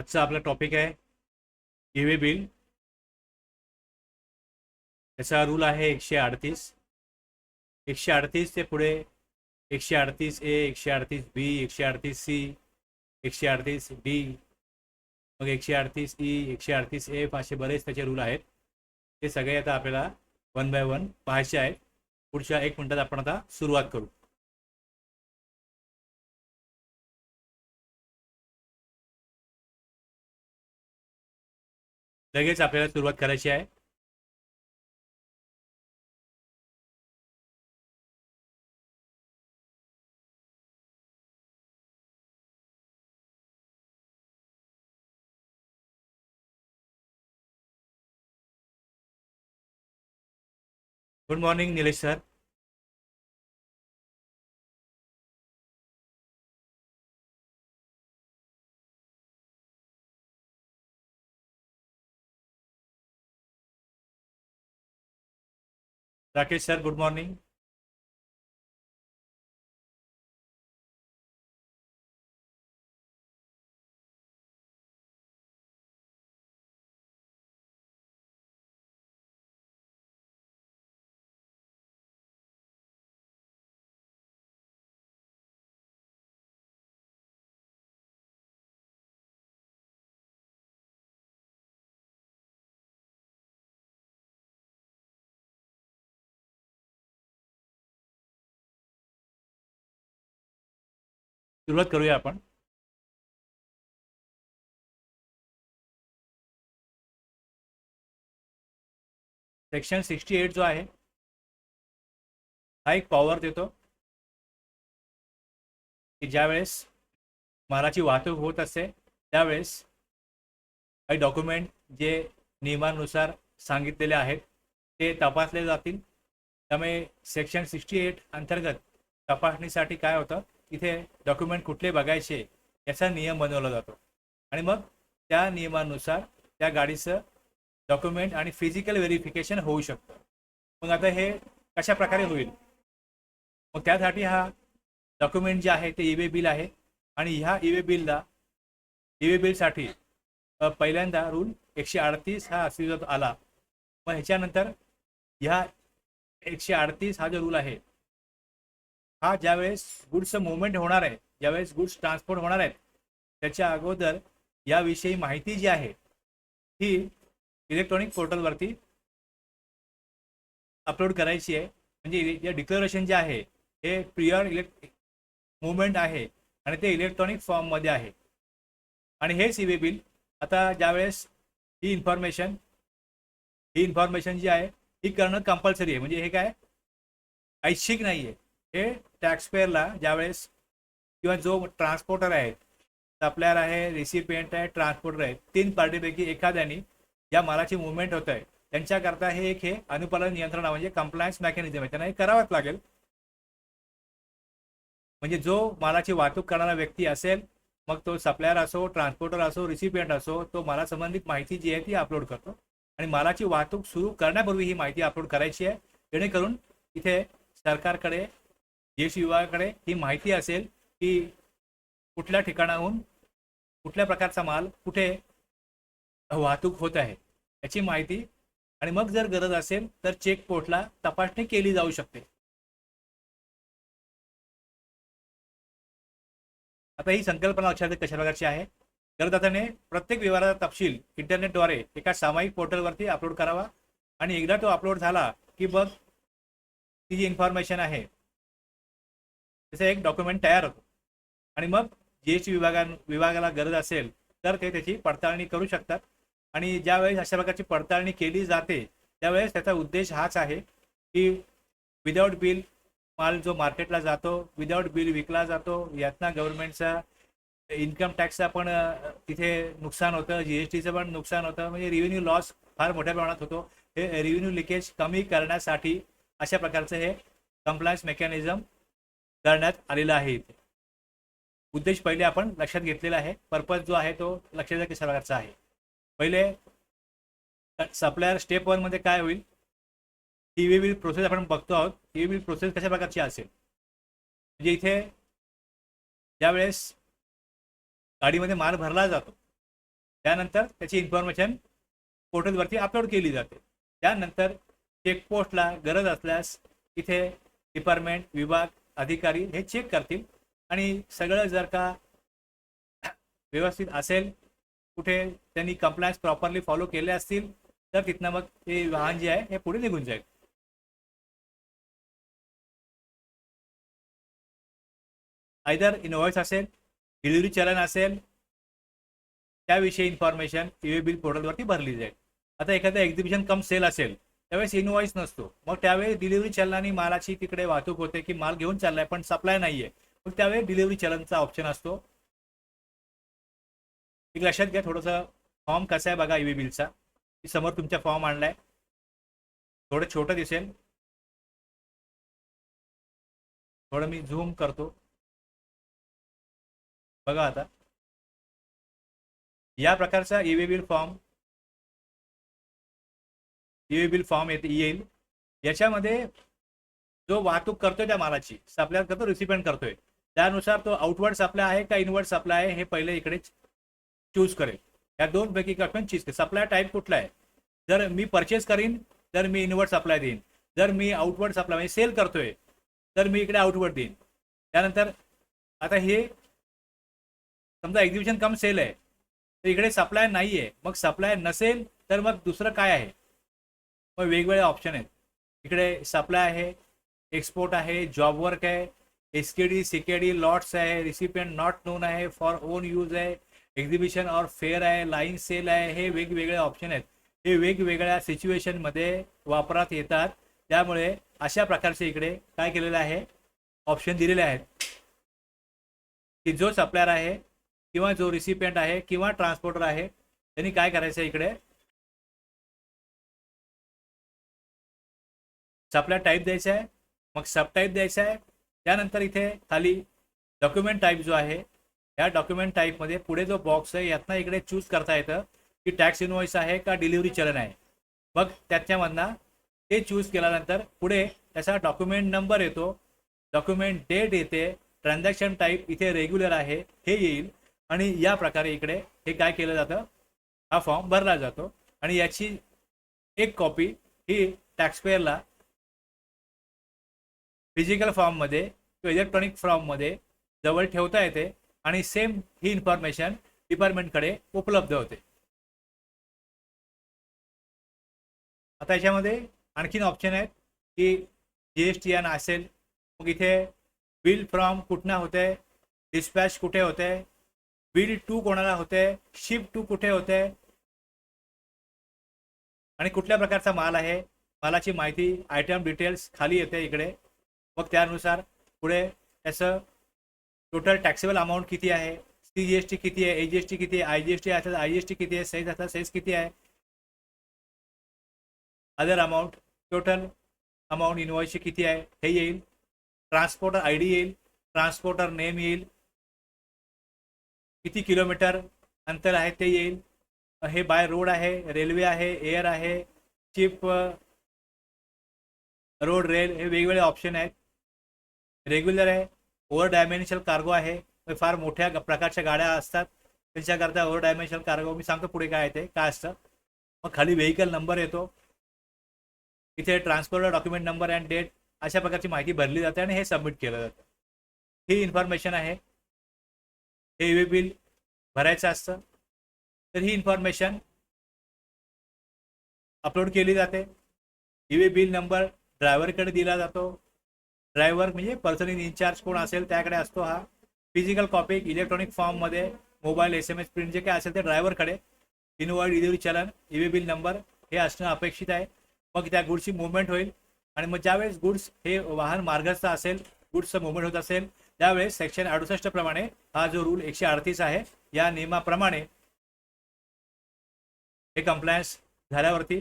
आजचा आपला टॉपिक आहे ई-वे बिल. त्याचा रूल आहे 138. 138 ते पुढे 138A, 138B, 138C, 138D, मग 138E, 138F असे बरेच त्याचे रूल आहेत. ते सगळे आता आपल्याला वन बाय वन पाहायचे आहेत. पुढच्या 1 मिनिटात आपण आता सुरुवात करू. लगेच आपल्याला सुरुवात करायची आहे. Good morning Nilesh sir. Rakesh sir good morning. सुरुवात करूया आपण. सेक्शन 68 जो आहे हा एक पॉवर देतो की ज्यावेळेस मालाची वाहतूक होत असते त्यावेळेस काही डॉक्युमेंट जे नियमानुसार सांगितलेले आहेत ते तपासले जातील. त्यामुळे सेक्शन 68 अंतर्गत तपासणीसाठी काय होतं, इथे डॉक्युमेंट कुठले बघायचे याचा नियम बनवला जातो आणि मग त्या नियमानुसार त्या गाडीचं डॉक्युमेंट आणि फिजिकल व्हेरिफिकेशन होऊ शकतं. मग आता हे कशा प्रकारे होईल, मग त्यासाठी हा डॉक्युमेंट जे आहे ते ई-वे बिल आहे आणि ह्या ई-वे बिलसाठी पहिल्यांदा रूल 138 हा अस्तित्वात आला. मग ह्याच्यानंतर ह्या 138 हा जो रूल आहे हा ज्यावेळेस गुड्सचं मुवमेंट होणार आहे, ज्यावेळेस गुड्स ट्रान्सपोर्ट होणार आहेत त्याच्या अगोदर याविषयी माहिती जी आहे ही इलेक्ट्रॉनिक पोर्टलवरती अपलोड करायची आहे. म्हणजे या डिक्लेरेशन जे आहे हे प्रियर मुवमेंट आहे आणि ते इलेक्ट्रॉनिक फॉर्ममध्ये आहे. आणि हेच ई-वे बिल आता ज्यावेळेस ही इन्फॉर्मेशन जी आहे ही करणं कंपल्सरी आहे. म्हणजे हे काय ऐच्छिक नाही आहे. हे टॅक्सपेअरला ज्यावेळेस किंवा जो ट्रान्सपोर्टर आहे, सप्लायर आहे, रिसिपियंट आहे, ट्रान्सपोर्टर आहे, 3 पार्टीपैकी एखाद्याने या मालाची मुवमेंट होत आहे त्यांच्याकरता हे अनुपालन नियंत्रण म्हणजे कंप्लायन्स मेकॅनिझम आहे, त्यांना हे करावंच लागेल. म्हणजे जो मालाची वाहतूक करणारा व्यक्ती असेल, मग तो सप्लायर असो, ट्रान्सपोर्टर असो, रिसिपियंट असो, तो मला संबंधित माहिती जी आहे ती अपलोड करतो आणि मालाची वाहतूक सुरू करण्यापूर्वी ही माहिती अपलोड करायची आहे, जेणेकरून इथे सरकारकडे, जीएसटी विभागाकडे ही माहिती असेल की कुठल्या ठिकाणाहून कुठल्या प्रकारचा माल कुठे वाहतूक होत आहे याची माहिती. आणि मग जर गरज असेल तर चेकपोस्टला तपासणी केली जाऊ शकते. आता ही संकल्पना लक्षात कशा प्रकारची आहे, करदात्याने प्रत्येक व्यवहाराचा तपशील इंटरनेटद्वारे एका सामायिक पोर्टलवरती अपलोड करावा आणि एकदा तो अपलोड झाला की मग ती जी इन्फॉर्मेशन आहे त्याचं एक डॉक्युमेंट तयार होतो आणि मग जीएसटी विभागाला गरज असेल तर ते त्याची पडताळणी करू शकतात. आणि ज्यावेळेस अशा प्रकारची पडताळणी केली जाते त्यावेळेस त्याचा उद्देश हाच आहे की विदाऊट बिल माल जो मार्केटला जातो, विदाऊट बिल विकला जातो, यातनं गव्हर्नमेंटचा इन्कम टॅक्सचा पण तिथे नुकसान होतं, जीएसटीचं पण नुकसान होतं, म्हणजे रिव्हेन्यू लॉस फार मोठ्या प्रमाणात होतो. हे रिव्हेन्यू लिकेज कमी करण्यासाठी अशा प्रकारचं हे कंप्लायन्स मेकॅनिझम करण्यात आलेलं आहे. इथे उद्देश पहिले आपण लक्षात घेतलेला आहे, पर्पज जो आहे तो लक्षात कशा प्रकारचा आहे. पहिले सप्लायर स्टेप 1 मध्ये काय होईल, ई-वे बिल प्रोसेस आपण बघतो आहोत. ई-वे बिल प्रोसेस कशा प्रकारची असेल, म्हणजे इथे ज्यावेळेस गाडीमध्ये माल भरला जातो त्यानंतर त्याची इन्फॉर्मेशन पोर्टलवरती अपलोड केली जाते. त्यानंतर चेकपोस्टला गरज असल्यास इथे डिपार्टमेंट, विभाग, अधिकारी हे चेक करतील आणि सगळं जर का व्यवस्थित असेल, कुठे त्यांनी कंप्लायन्स प्रॉपरली फॉलो केले असतील, तर तिथनं मग ते वाहन जे आहे हे पुढे निघून जाईल. आयदर इनवॉइस असेल, डिलिव्हरी चलन असेल, त्याविषयी इन्फॉर्मेशन ईवे बिल पोर्टलवरती भरली जाईल. आता एखादं एक्झिबिशन कम सेल असेल त्यावेळेस इनवॉइस नसतो, मग त्यावेळी डिलिव्हरी चलनाने मालाची तिकडे वाहतूक होते की माल घेऊन चाललाय पण सप्लाय नाहीये, मग त्यावेळी डिलिव्हरी चलनचा ऑप्शन असतो. एक लक्षात घ्या, थोडंसं फॉर्म कसा आहे बघा ईवे बिलचा. समोर तुमच्या फॉर्म आणलाय, थोडं छोटं दिसेल, थोडं मी झूम करतो बघा. आता या प्रकारचा ईवे बिल फॉर्म येईल. याच्यामध्ये जो वाहतूक करतोय त्या मालाची, सप्लाय करतो, रिसिपेंट करतोय, त्यानुसार तो आउटवर्ड सप्लाय आहे का इनवर्ड सप्लाय आहे हे पहिले इकडे चूज करेल. या दोन पैकी ऑप्शन चूज करेल. सप्लाय टाईप कुठला आहे, जर मी परचेस करीन तर मी इनवर्ड सप्लाय देईन, जर मी आउटवर्ड सप्लाय म्हणजे सेल करतोय तर मी इकडे आउटवर्ड देईन. त्यानंतर आता हे समजा एक्झिबिशन कम सेल आहे तर इकडे सप्लाय नाही आहे, मग सप्लाय नसेल तर मग दुसरं काय आहे, मग वेगवेगळे ऑप्शन आहेत. इकडे सप्लाय आहे, एक्सपोर्ट आहे, जॉब वर्क आहे, एसकेडी, सीकेडी, लॉट्स आहे, रिसिपियंट नॉट नोन आहे, फॉर ओन यूज आहे, एक्झिबिशन और फेअर आहे, लाईन सेल आहे. हे वेगवेगळे ऑप्शन आहेत. हे वेगवेगळ्या सिच्युएशनमध्ये वापरात येतात. त्यामुळे अशा प्रकारचे इकडे काय केलेलं आहे, ऑप्शन दिलेले आहेत की जो सप्लायर आहे किंवा जो रिसिपियंट आहे किंवा ट्रान्सपोर्टर आहे त्यांनी काय करायचं, इकडे सप्लाय टाईप द्यायचा आहे, मग सब टाईप द्यायचा आहे. त्यानंतर इथे खाली डॉक्युमेंट टाईप जो आहे, या डॉक्युमेंट टाईपमध्ये पुढे जो बॉक्स आहे यातनं इकडे चूज करता येतं की टॅक्स इनवॉइस आहे का डिलिव्हरी चलन आहे. मग त्याच्यामधनं ते चूज केल्यानंतर पुढे त्याचा डॉक्युमेंट नंबर येतो, डॉक्युमेंट डेट येते, ट्रान्झॅक्शन टाईप इथे रेग्युलर आहे हे येईल आणि या प्रकारे इकडे हे काय केलं जातं, हा फॉर्म भरला जातो. आणि याची एक कॉपी ही टॅक्सपेअरला फिजिकल फॉर्ममध्ये किंवा इलेक्ट्रॉनिक फॉर्ममध्ये जवळ ठेवता येते आणि सेम ही इन्फॉर्मेशन डिपार्टमेंटकडे उपलब्ध होते. आता याच्यामध्ये आणखीन ऑप्शन आहेत की GSTN असेल, मग इथे बिल फ्रॉम कुठनं होते, डिस्पॅच कुठे होते, बिल टू कोणाला होते, शिप टू कुठे होते आणि कुठल्या प्रकारचा माल आहे, मालाची माहिती, आयटम डिटेल्स खाली येते इकडे. मग त्यानुसार पुढे त्याचं टोटल टॅक्सेबल अमाऊंट किती आहे, CGST किती आहे, AGST किती आहे, IGST असेल IGST किती आहे, सेस असेल सेस किती आहे, अदर अमाऊंट, टोटल अमाऊंट इनवॉइसची किती आहे हे येईल. ट्रान्सपोर्टर ID येईल, ट्रान्सपोर्टर नेम येईल, किती किलोमीटर अंतर आहे ते येईल, हे बाय रोड आहे, रेल्वे आहे, एअर आहे, शिप, रोड, रेल, हे वेगवेगळे ऑप्शन आहेत. रेग्युलर आहे, ओव्हर डायमेन्शनल कार्गो आहे, फार मोठ्या प्रकारच्या गाड्या असतात त्यांच्याकरता ओव्हर डायमेन्शनल कार्गो, मी सांगतो पुढे काय ते काय असतं. मग खाली व्हेकल नंबर येतो, इथे transporter document number and date अशा प्रकारची माहिती भरली जाते आणि हे सबमिट केलं जातं. ही इन्फॉर्मेशन आहे. हे ईवे बिल भरायचं असतं तर ही इन्फॉर्मेशन अपलोड केली जाते. ईवे बिल नंबर ड्रायव्हरकडे दिला जातो. ड्रायव्हर म्हणजे पर्सन इन इन्चार्ज कोण असेल त्याकडे असतो हा. फिजिकल कॉपी इलेक्ट्रॉनिक फॉर्ममध्ये मोबाईल SMS प्रिंट जे काय असेल ते ड्रायव्हरकडे. इनवॉइस, डिलिव्हरी चलन, ईवे बिल नंबर हे असणं अपेक्षित आहे. मग त्या गुड्सची मुवमेंट होईल आणि मग ज्यावेळेस गुड्स हे वाहन मार्गस्थ असेल, गुड्सचं मुवमेंट होत असेल त्यावेळेस सेक्शन 68 प्रमाणे हा जो रूल 138 आहे या नियमाप्रमाणे हे कंप्लायन्स झाल्यावरती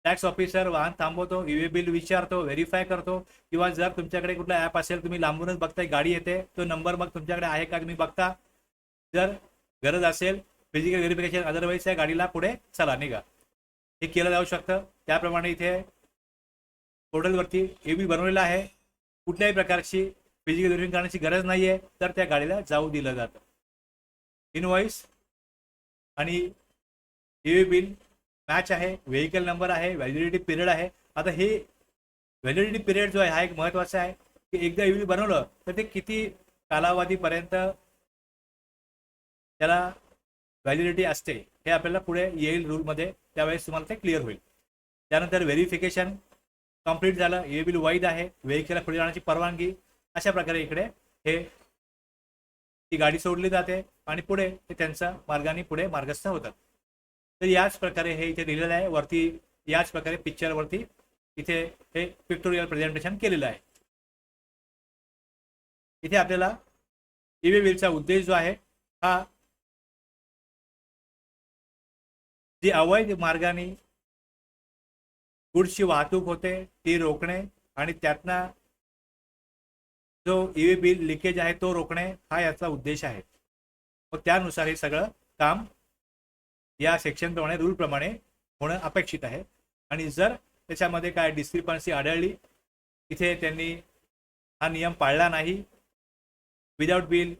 टॅक्स ऑफिसर वाहन थांबवतो, ईवे बिल विचारतो, व्हेरीफाय करतो. किंवा जर तुमच्याकडे कुठला ॲप असेल, तुम्ही लांबूनच बघताय गाडी येते, तो नंबर मग तुमच्याकडे आहे का तुम्ही बघता. जर गरज असेल फिजिकल व्हेरिफिकेशन, अदरवाईज त्या गाडीला पुढे चला निघा, हे केलं जाऊ शकतं. त्याप्रमाणे इथे पोर्टलवरती ईवे बनवलेला आहे. कुठल्याही प्रकारची फिजिकल व्हेरिफिकेशन करण्याची गरज नाहीये, तर त्या गाडीला जाऊ दिलं जातं. इनवॉइस आणि ईव्ही बिल मॅच आहे, व्हेकल नंबर आहे, व्हॅलिडिटी पिरियड आहे. आता हे व्हॅलिडिटी पिरियड जो आहे हा एक महत्त्वाचा आहे की एकदा ईव्ही बनवलं तर ते किती कालावधीपर्यंत त्याला व्हॅलिडिटी असते हे आपल्याला पुढे येईल रूलमध्ये, त्यावेळेस तुम्हाला ते क्लिअर होईल. त्यानंतर व्हेरिफिकेशन कंप्लीट झालं, ईव्ही बिल वैध आहे, व्हेकलला पुढे जाण्याची परवानगी. अशा प्रकारे इकडे हे ती गाडी सोडली जाते आणि पुढे ते त्यांच्या मार्गाने पुढे मार्गस्थ होतात. तर याच प्रकारे हे इथे लिहिलेलं आहे वरती, याच प्रकारे पिक्चरवरती इथे हे पिक्टोरियल प्रेझेंटेशन केलेलं आहे. इथे आपल्याला ईव्ही बिलचा उद्देश जो आहे हा जी अवैध मार्गाने गुड्सची वाहतूक होते ती रोखणे आणि त्यातनं जो ईव्ही बिल लिकेज आहे तो रोखणे हा याचा उद्देश आहे. मग त्यानुसार हे सगळं काम या सेक्शनप्रमाणे रूलप्रमाणे होणं अपेक्षित आहे. आणि जर त्याच्यामध्ये काय डिस्क्रिपन्सी आढळली, इथे त्यांनी हा नियम पाळला नाही, without bill,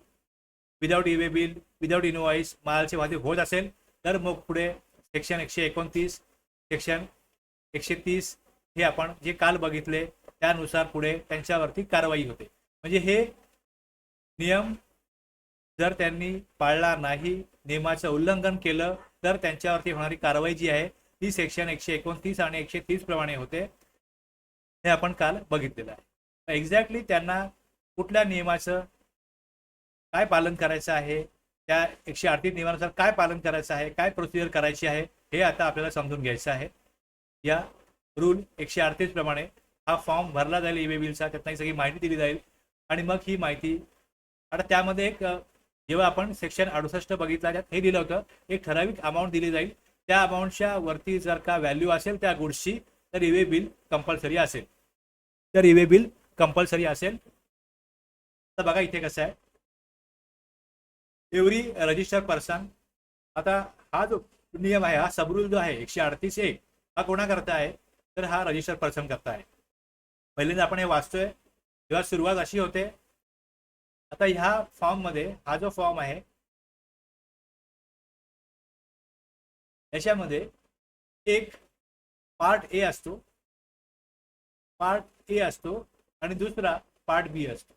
without EV bill, without invoice मालाची वाहतूक होत असेल तर मग पुढे सेक्शन 129, सेक्शन 130 हे आपण जे काल बघितले त्यानुसार पुढे त्यांच्यावरती कारवाई होते. म्हणजे हे नियम जर त्यांनी पाळला नाही, नियमाचं उल्लंघन केलं तर त्यांच्यावरती होणारी कारवाई जी आहे ती सेक्शन 129 आणि 130 प्रमाणे होते, हे आपण काल बघितलेलं आहे. एक्झॅक्टली त्यांना कुठल्या नियमाचं काय पालन करायचं आहे, त्या 138 नियमानुसार काय पालन करायचं आहे, काय प्रोसिजर करायची आहे हे आता आपल्याला समजून घ्यायचं आहे. या रूल 138 प्रमाणे हा फॉर्म भरला जाईल ईव्ही बिलचा, त्यातनं सगळी माहिती दिली जाईल. आणि मग ही माहिती आता त्यामध्ये एक जेव्हा आपण सेक्शन 68 बघितला त्यात हे दिलं होतं एक ठराविक अमाऊंट दिली जाईल, त्या अमाऊंटच्या वरती जर का व्हॅल्यू असेल त्या गुड्सची तर ईव्ही बिल कंपल्सरी असेल, तर ईव्ही बिल कंपल्सरी असेल. तर बघा इथे कसं आहे, एव्हरी रजिस्टर पर्सन, आता हा जो नियम आहे हा सबरूल जो आहे 138A हा कोणा करता आहे तर हा रजिस्टर पर्सन करता आहे. पहिल्यांदा आपण हे वाचतोय तेव्हा सुरुवात अशी होते, आता ह्या फॉर्म मध्ये हा जो फॉर्म आहे याच्यामध्ये एक पार्ट ए असतो, पार्ट ए असतो आणि दुसरा पार्ट बी असतो.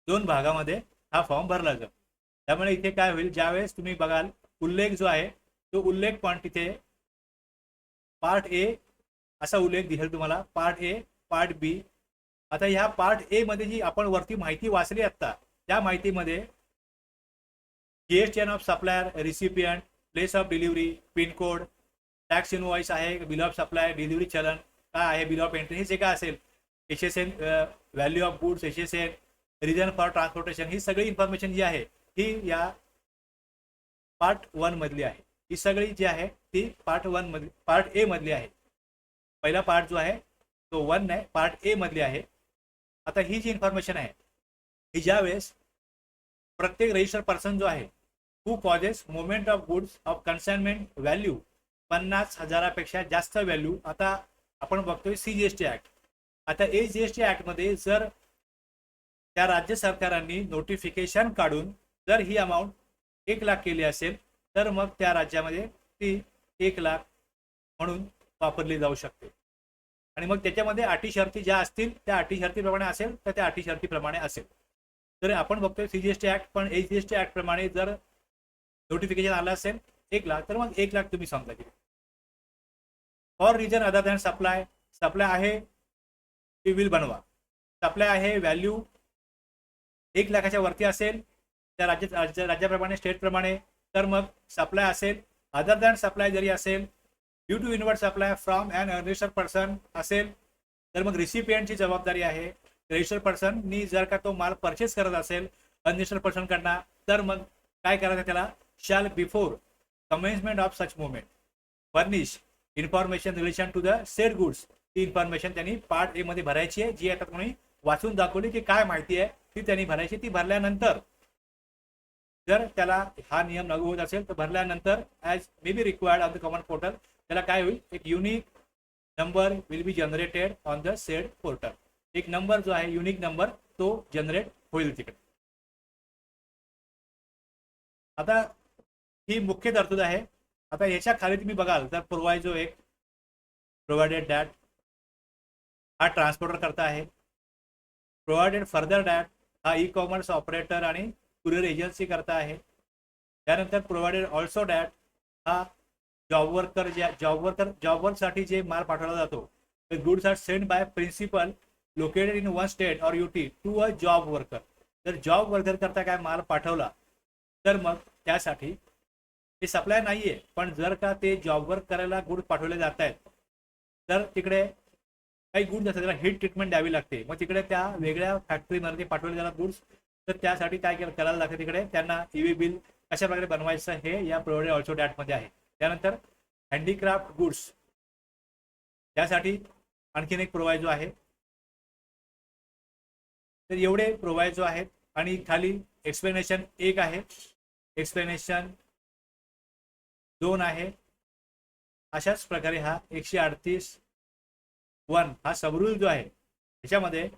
दोन भागामध्ये हा फॉर्म भरला जातो. त्यामुळे इथे काय होईल, ज्यावेळेस तुम्ही बघाल उल्लेख जो आहे तो उल्लेख पण तिथे पार्ट ए असा उल्लेख दिसेल तुम्हाला, पार्ट ए, पार्ट बी. आता ह्या पार्ट ए मध्ये जी आपण वरती माहिती वाचली आता, त्या माहितीमध्ये GSTN of supplier, recipient, place of delivery, pin code, tax invoice आहे, bill of supply, delivery challan काय आहे, बिल ऑफ एंट्री, हे जे काय असेल, HSN value of goods, HSN reason for transportation, ही सगळी इन्फॉर्मेशन जी आहे ही या पार्ट 1 मधली आहे. ही सगळी जी आहे ती पार्ट 1 मधली, पार्ट ए मधली आहे. पहिला पार्ट जो आहे तो 1 नाही, पार्ट ए मधली आहे. आता ही जी इन्फॉर्मेशन आहे ही ज्यावेळेस प्रत्येक रजिस्टर पर्सन जो आहे who causes movement of goods of consignment value 50,000पेक्षा जास्त व्हॅल्यू, आता आपण बघतोय CGST ऍक्ट. आता GST ऍक्ट मध्ये जर त्या राज्य सरकारांनी नोटिफिकेशन काढून जर ही अमाऊंट 1 लाख केली असेल तर मग त्या राज्यामध्ये ती 1 लाख म्हणून वापरली जाऊ शकते. आणि मग त्याच्यामध्ये अटी शर्ती ज्या असतील त्या अटी शर्तीप्रमाणे असेल तर त्या अटी शर्तीप्रमाणे असेल. तर आपण बघतोय CGST ऍक्ट, पण GST ऍक्ट प्रमाणे जर नोटिफिकेशन आलं असेल 1 लाख तर मग 1 लाख तुम्ही समजा की. For reason other than supply, supply आहे ती बिल बनवा, सप्लाय आहे व्हॅल्यू 1 लाखाच्या वरती असेल त्या राज्याप्रमाणे, स्टेटप्रमाणे, तर मग सप्लाय असेल. अदर दॅन सप्लाय जरी असेल, due to inward supply from unregistered person असेल तर मग रिसिपियंटची जबाबदारी आहे. रजिस्टर्ड पर्सननी जर का तो माल परचेस करत असेल अनरजिस्टर्ड पर्सन कडनं तर मग काय करायचं, त्याला shall before commencement of such movement furnish information relation to the said goods. ती इन्फॉर्मेशन त्यांनी पार्ट ए मध्ये भरायची आहे, जी आता कोणी वाचून दाखवली की काय माहिती आहे ती त्यांनी भरायची. ती भरल्यानंतर जर त्याला हा नियम लागू होत असेल तर भरल्यानंतर as may be required on the common portal त्याला काय होईल, एक unique number will be generated on the sed portal. एक नंबर जो आहे युनिक नंबर तो जनरेट होईल तिकडे. आता ही मुख्य तरतूद आहे. आता याच्या खाली तुम्ही बघाल तर प्रोव्हायजो एक प्रोव्हाइडेड डॅट हा ट्रान्सपोर्टर करता आहे. प्रोव्हाइडेड फर्दर डॅट हा ई कॉमर्स ऑपरेटर आणि कुरिअर एजन्सी करता आहे. त्यानंतर प्रोव्हाइडेड ऑल्सो डॅट हा जॉबवर्कसाठी जे माल पाठवला जातो, the goods are send by principal located in one state और UT to a job worker. जर जॉब वर्कर करता काय माल पाठवला तर मग त्यासाठी ते सप्लाय नाहीये, पण जर का ते जॉब वर्क करायला गुड्स पाठवले जात आहेत तर तिकडे काही गुड्स असतात त्याला हीट ट्रीटमेंट द्यावी लागते. मग तिकडे त्या वेगळ्या फॅक्टरीमध्ये पाठवले जातात गुड्स, तर त्यासाठी काय करायला लागते तिकडे त्यांना ईव्ही बिल कशा प्रकारे बनवायचं हे या प्रोव्हाइडेड ऑल्सो डॅट मध्ये आहे. त्यानंतर हँडीक्राफ्ट गुड्स त्यासाठी आणखीन एक प्रोव्हाइजो आहे. तर एवढे प्रोव्हाइजो आहेत आणि खाली एक्सप्लेनेशन 1 आहे, एक्सप्लेनेशन 2 आहे. अशाच प्रकारे हा 138(1) हा सबरूल जो आहे त्याच्यामध्ये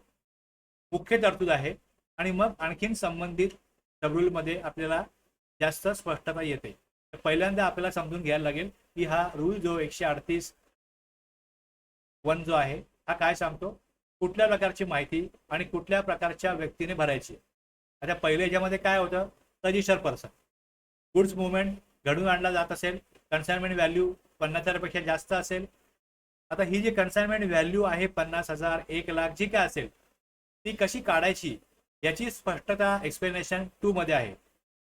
मुख्य तरतूद आहे आणि मग आणखीन संबंधित सबरूल मध्ये आपल्याला जास्त स्पष्टता येते. पहिल्यांदा आपल्याला समजून घ्यायला लागेल की हा रूल जो 138(1) जो आहे हा काय सांगतो, कुठल्या प्रकारची माहिती आणि कुठल्या प्रकारच्या व्यक्तीने भरायची. आता पहिले याच्यामध्ये काय होतं, रजिस्टर पर्सन गुड्स मुवमेंट घडून आणला जात असेल, कन्साइनमेंट व्हॅल्यू 50,000 पेक्षा जास्त असेल. आता ही जी कन्साइनमेंट व्हॅल्यू आहे 50,000 1,00,000 जी काय असेल ती कशी काढायची याची स्पष्टता एक्सप्लेनेशन 2 मध्ये आहे.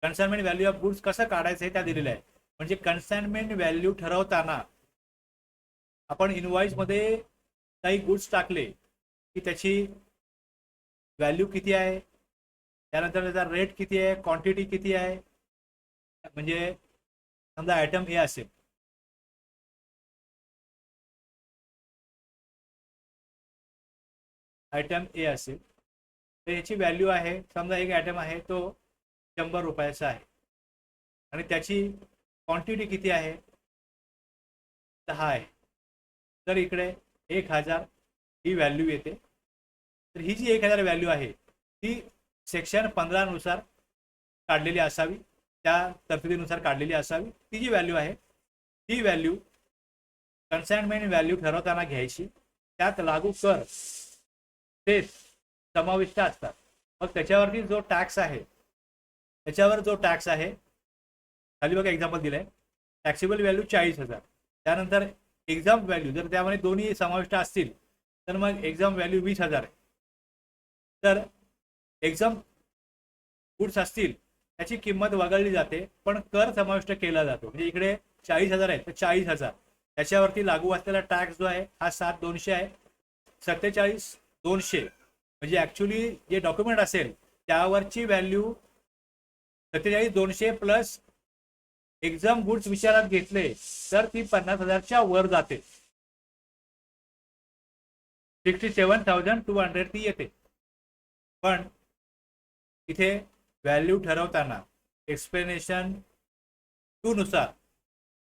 कन्साइनमेंट व्हॅल्यू ऑफ गुड्स कसं काढायचं हे त्या दिलेलं आहे. म्हणजे कन्साइनमेंट व्हॅल्यू ठरवताना आपण इनवॉइस मध्ये काही गुड्स टाकले की त्याची व्हॅल्यू किती आहे, त्यानंतर त्याचा रेट किती आहे, क्वांटिटी किती आहे. म्हणजे समजा आयटम ए असेल, आयटम ए असेल तर याची व्हॅल्यू आहे, समजा एक आयटम आहे तो 100 रुपयाचा आहे आणि त्याची क्वांटिटी किती आहे 10 आहे. तर इकडे 1000 ही व्हॅल्यू येते. तर ही जी 1000 व्हॅल्यू आहे ती सेक्शन 15 नुसार काढलेली असावी, त्या तरतुदीनुसार काढलेली असावी. ती जी व्हॅल्यू आहे ती व्हॅल्यू कन्साइनमेंट व्हॅल्यू ठरवताना घ्यायची. त्यात लागू कर ते समाविष्ट असतात. मग त्याच्यावरती जो टॅक्स आहे, त्याच्यावर जो टॅक्स आहे खाली बघा एक्झाम्पल दिलंय, टॅक्सेबल व्हॅल्यू 40,000. त्यानंतर एक्झाम व्हॅल्यू जर त्यामध्ये दोन्ही समाविष्ट असतील तर मग एक्झाम व्हॅल्यू 20,000 आहे. तर एक्झाम गुड्स असतील त्याची किंमत वगळली जाते पण कर समाविष्ट केला जातो. म्हणजे इकडे 40,000 आहे तर 40,000 त्याच्यावरती लागू असलेला टॅक्स जो आहे हा 7,200 आहे. 47,200 म्हणजे ऍक्च्युली जे डॉक्युमेंट असेल त्यावरची व्हॅल्यू 47,200 प्लस एक्झाम गुड्स विचारात घेतले तर ती 50,000च्या वर जाते. 67,200 ती येते. पण इथे व्हॅल्यू ठरवताना एक्सप्लेनेशन 2 नुसार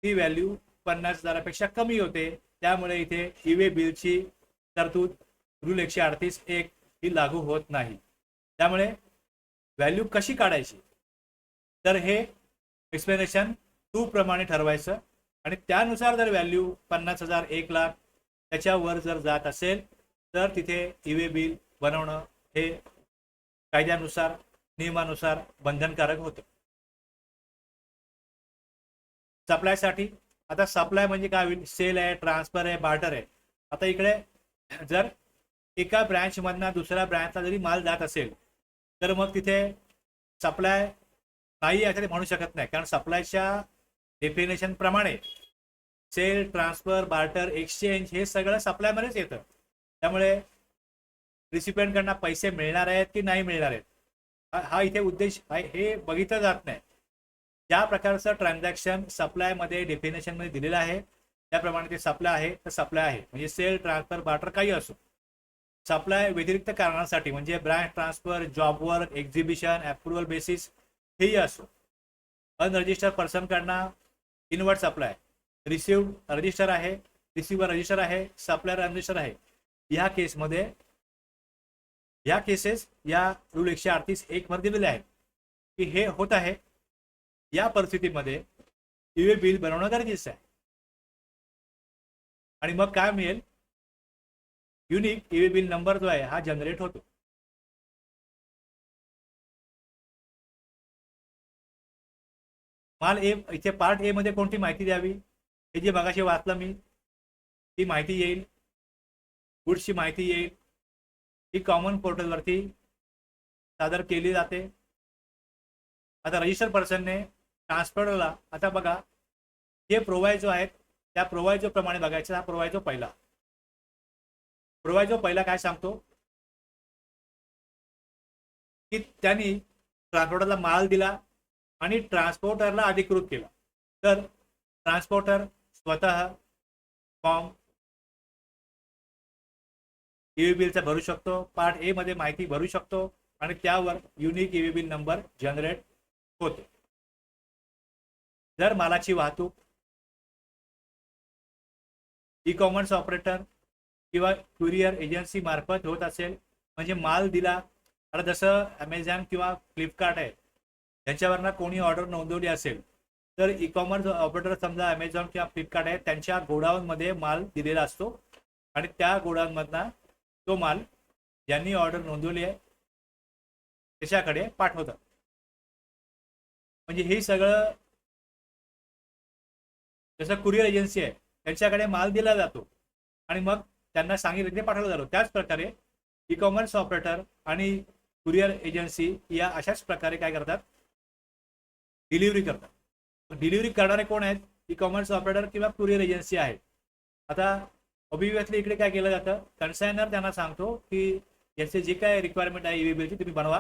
ती व्हॅल्यू 50,000पेक्षा कमी होते. त्यामुळे इथे ईवे बिलची तरतूद रूल 138(1) ही लागू होत नाही. त्यामुळे व्हॅल्यू कशी काढायची तर हे एक्सप्लेनेशन 2 प्रमाणे ठरवायचं आणि त्यानुसार जर व्हॅल्यू 50,000 1,00,000 त्याच्यावर जर जात असेल तर तिथे ईवे बिल बनवणं हे कायद्यानुसार नियमानुसार बंधनकारक होतं. सप्लायसाठी आता सप्लाय म्हणजे काय होईल, सेल आहे, ट्रान्सफर आहे, बार्टर आहे. आता इकडे जर एका ब्रँच मधनं दुसऱ्या ब्रँचला जरी माल जात असेल तर मग तिथे सप्लाय नाही असं म्हणू शकत नाही, कारण सप्लायच्या डेफिनेशन प्रमाणे सेल, ट्रान्सफर, बार्टर, एक्सचेंज हे सगळं सप्लायमध्येच येतं. त्यामुळे रिसिपियंटकडनं पैसे मिळणार आहेत की नाही मिळणार आहेत हा इथे उद्देश हे बघितलं जात नाही. ज्या प्रकारचं ट्रान्झॅक्शन सप्लाय मध्ये डेफिनेशन मध्ये दिलेलं आहे त्याप्रमाणे ते सप्लाय आहे तर सप्लाय आहे. म्हणजे सेल, ट्रान्सफर, बार्टर काही असो. सप्लाय व्यतिरिक्त कारणासाठी म्हणजे branch transfer, job work, exhibition, approval basis हेही असो. अनरजिस्टर्ड पर्सन कडनं इनवर्ड सप्लाय, रिसिव्ड रजिस्टर आहे, रिसिव्हर रजिस्टर आहे, सप्लायर अनरजिस्टर आहे. या केसमध्ये या केसेस या रूल 138(1) मध्ये दिलेल्या आहेत की हे होत आहे. या परिस्थितीमध्ये ईवे बिल बनवणं गरजेचं आहे. आणि मग काय मिळेल, युनिक ईवे बिल नंबर जो आहे हा जनरेट होतो. माल ए इथे पार्ट ए मध्ये कोणती माहिती द्यावी, हे जे मगाशी वाचलं मी, ती माहिती येईल. गुड्सची माहिती येईल. ही कॉमन पोर्टलवरती सादर केली जाते. आता रजिस्टर पर्सनने ट्रान्सपोर्टरला, आता बघा जे प्रोवायजो आहेत त्या प्रोवायजो प्रमाणे बघायचं. हा प्रोवायजो पहिला काय सांगतो की त्यांनी ट्रान्सपोर्टरला माल दिला आणि ट्रान्सपोर्टरला अधिकृत केला. तर ट्रान्सपोर्टर स्वतः फॉर्म ईव्ही बिलचा भरू शकतो, पार्ट ए मध्ये माहिती भरू शकतो आणि त्यावर unique EV bill number generate होतो. जर मालाची वाहतूक ई कॉमर्स ऑपरेटर किंवा कुरिअर एजन्सी मार्फत होत असेल, म्हणजे माल दिला, आता जसं अमेझॉन किंवा फ्लिपकार्ट आहे त्यांच्यावरनं कोणी ऑर्डर नोंदवली असेल, तर ई कॉमर्स ऑपरेटर समजा अमेझॉन किंवा फ्लिपकार्ट आहे त्यांच्या गोडाऊनमध्ये माल दिलेला असतो आणि त्या गोडाऊनमधनं तो माल ज्यांनी ऑर्डर नोंदवली आहे त्याच्याकडे पाठवतात. म्हणजे हे सगळं जसं कुरिअर एजन्सी आहे त्यांच्याकडे माल दिला जातो आणि मग त्यांना सांगितलं ते पाठवलं जातो. त्याच प्रकारे ई कॉमर्स ऑपरेटर आणि कुरिअर एजन्सी या अशाच प्रकारे काय करतात, डिलिव्हरी करतात. डिलिव्हरी करणारे कोण आहेत, ई कॉमर्स ऑपरेटर किंवा कुरिअर एजन्सी आहे. आता ऑब्वियसली इकडे काय केलं जातं, कन्सायनर त्यांना सांगतो की याचे जे काय रिक्वायरमेंट आहे ईव्ही बिलची तुम्ही बनवा,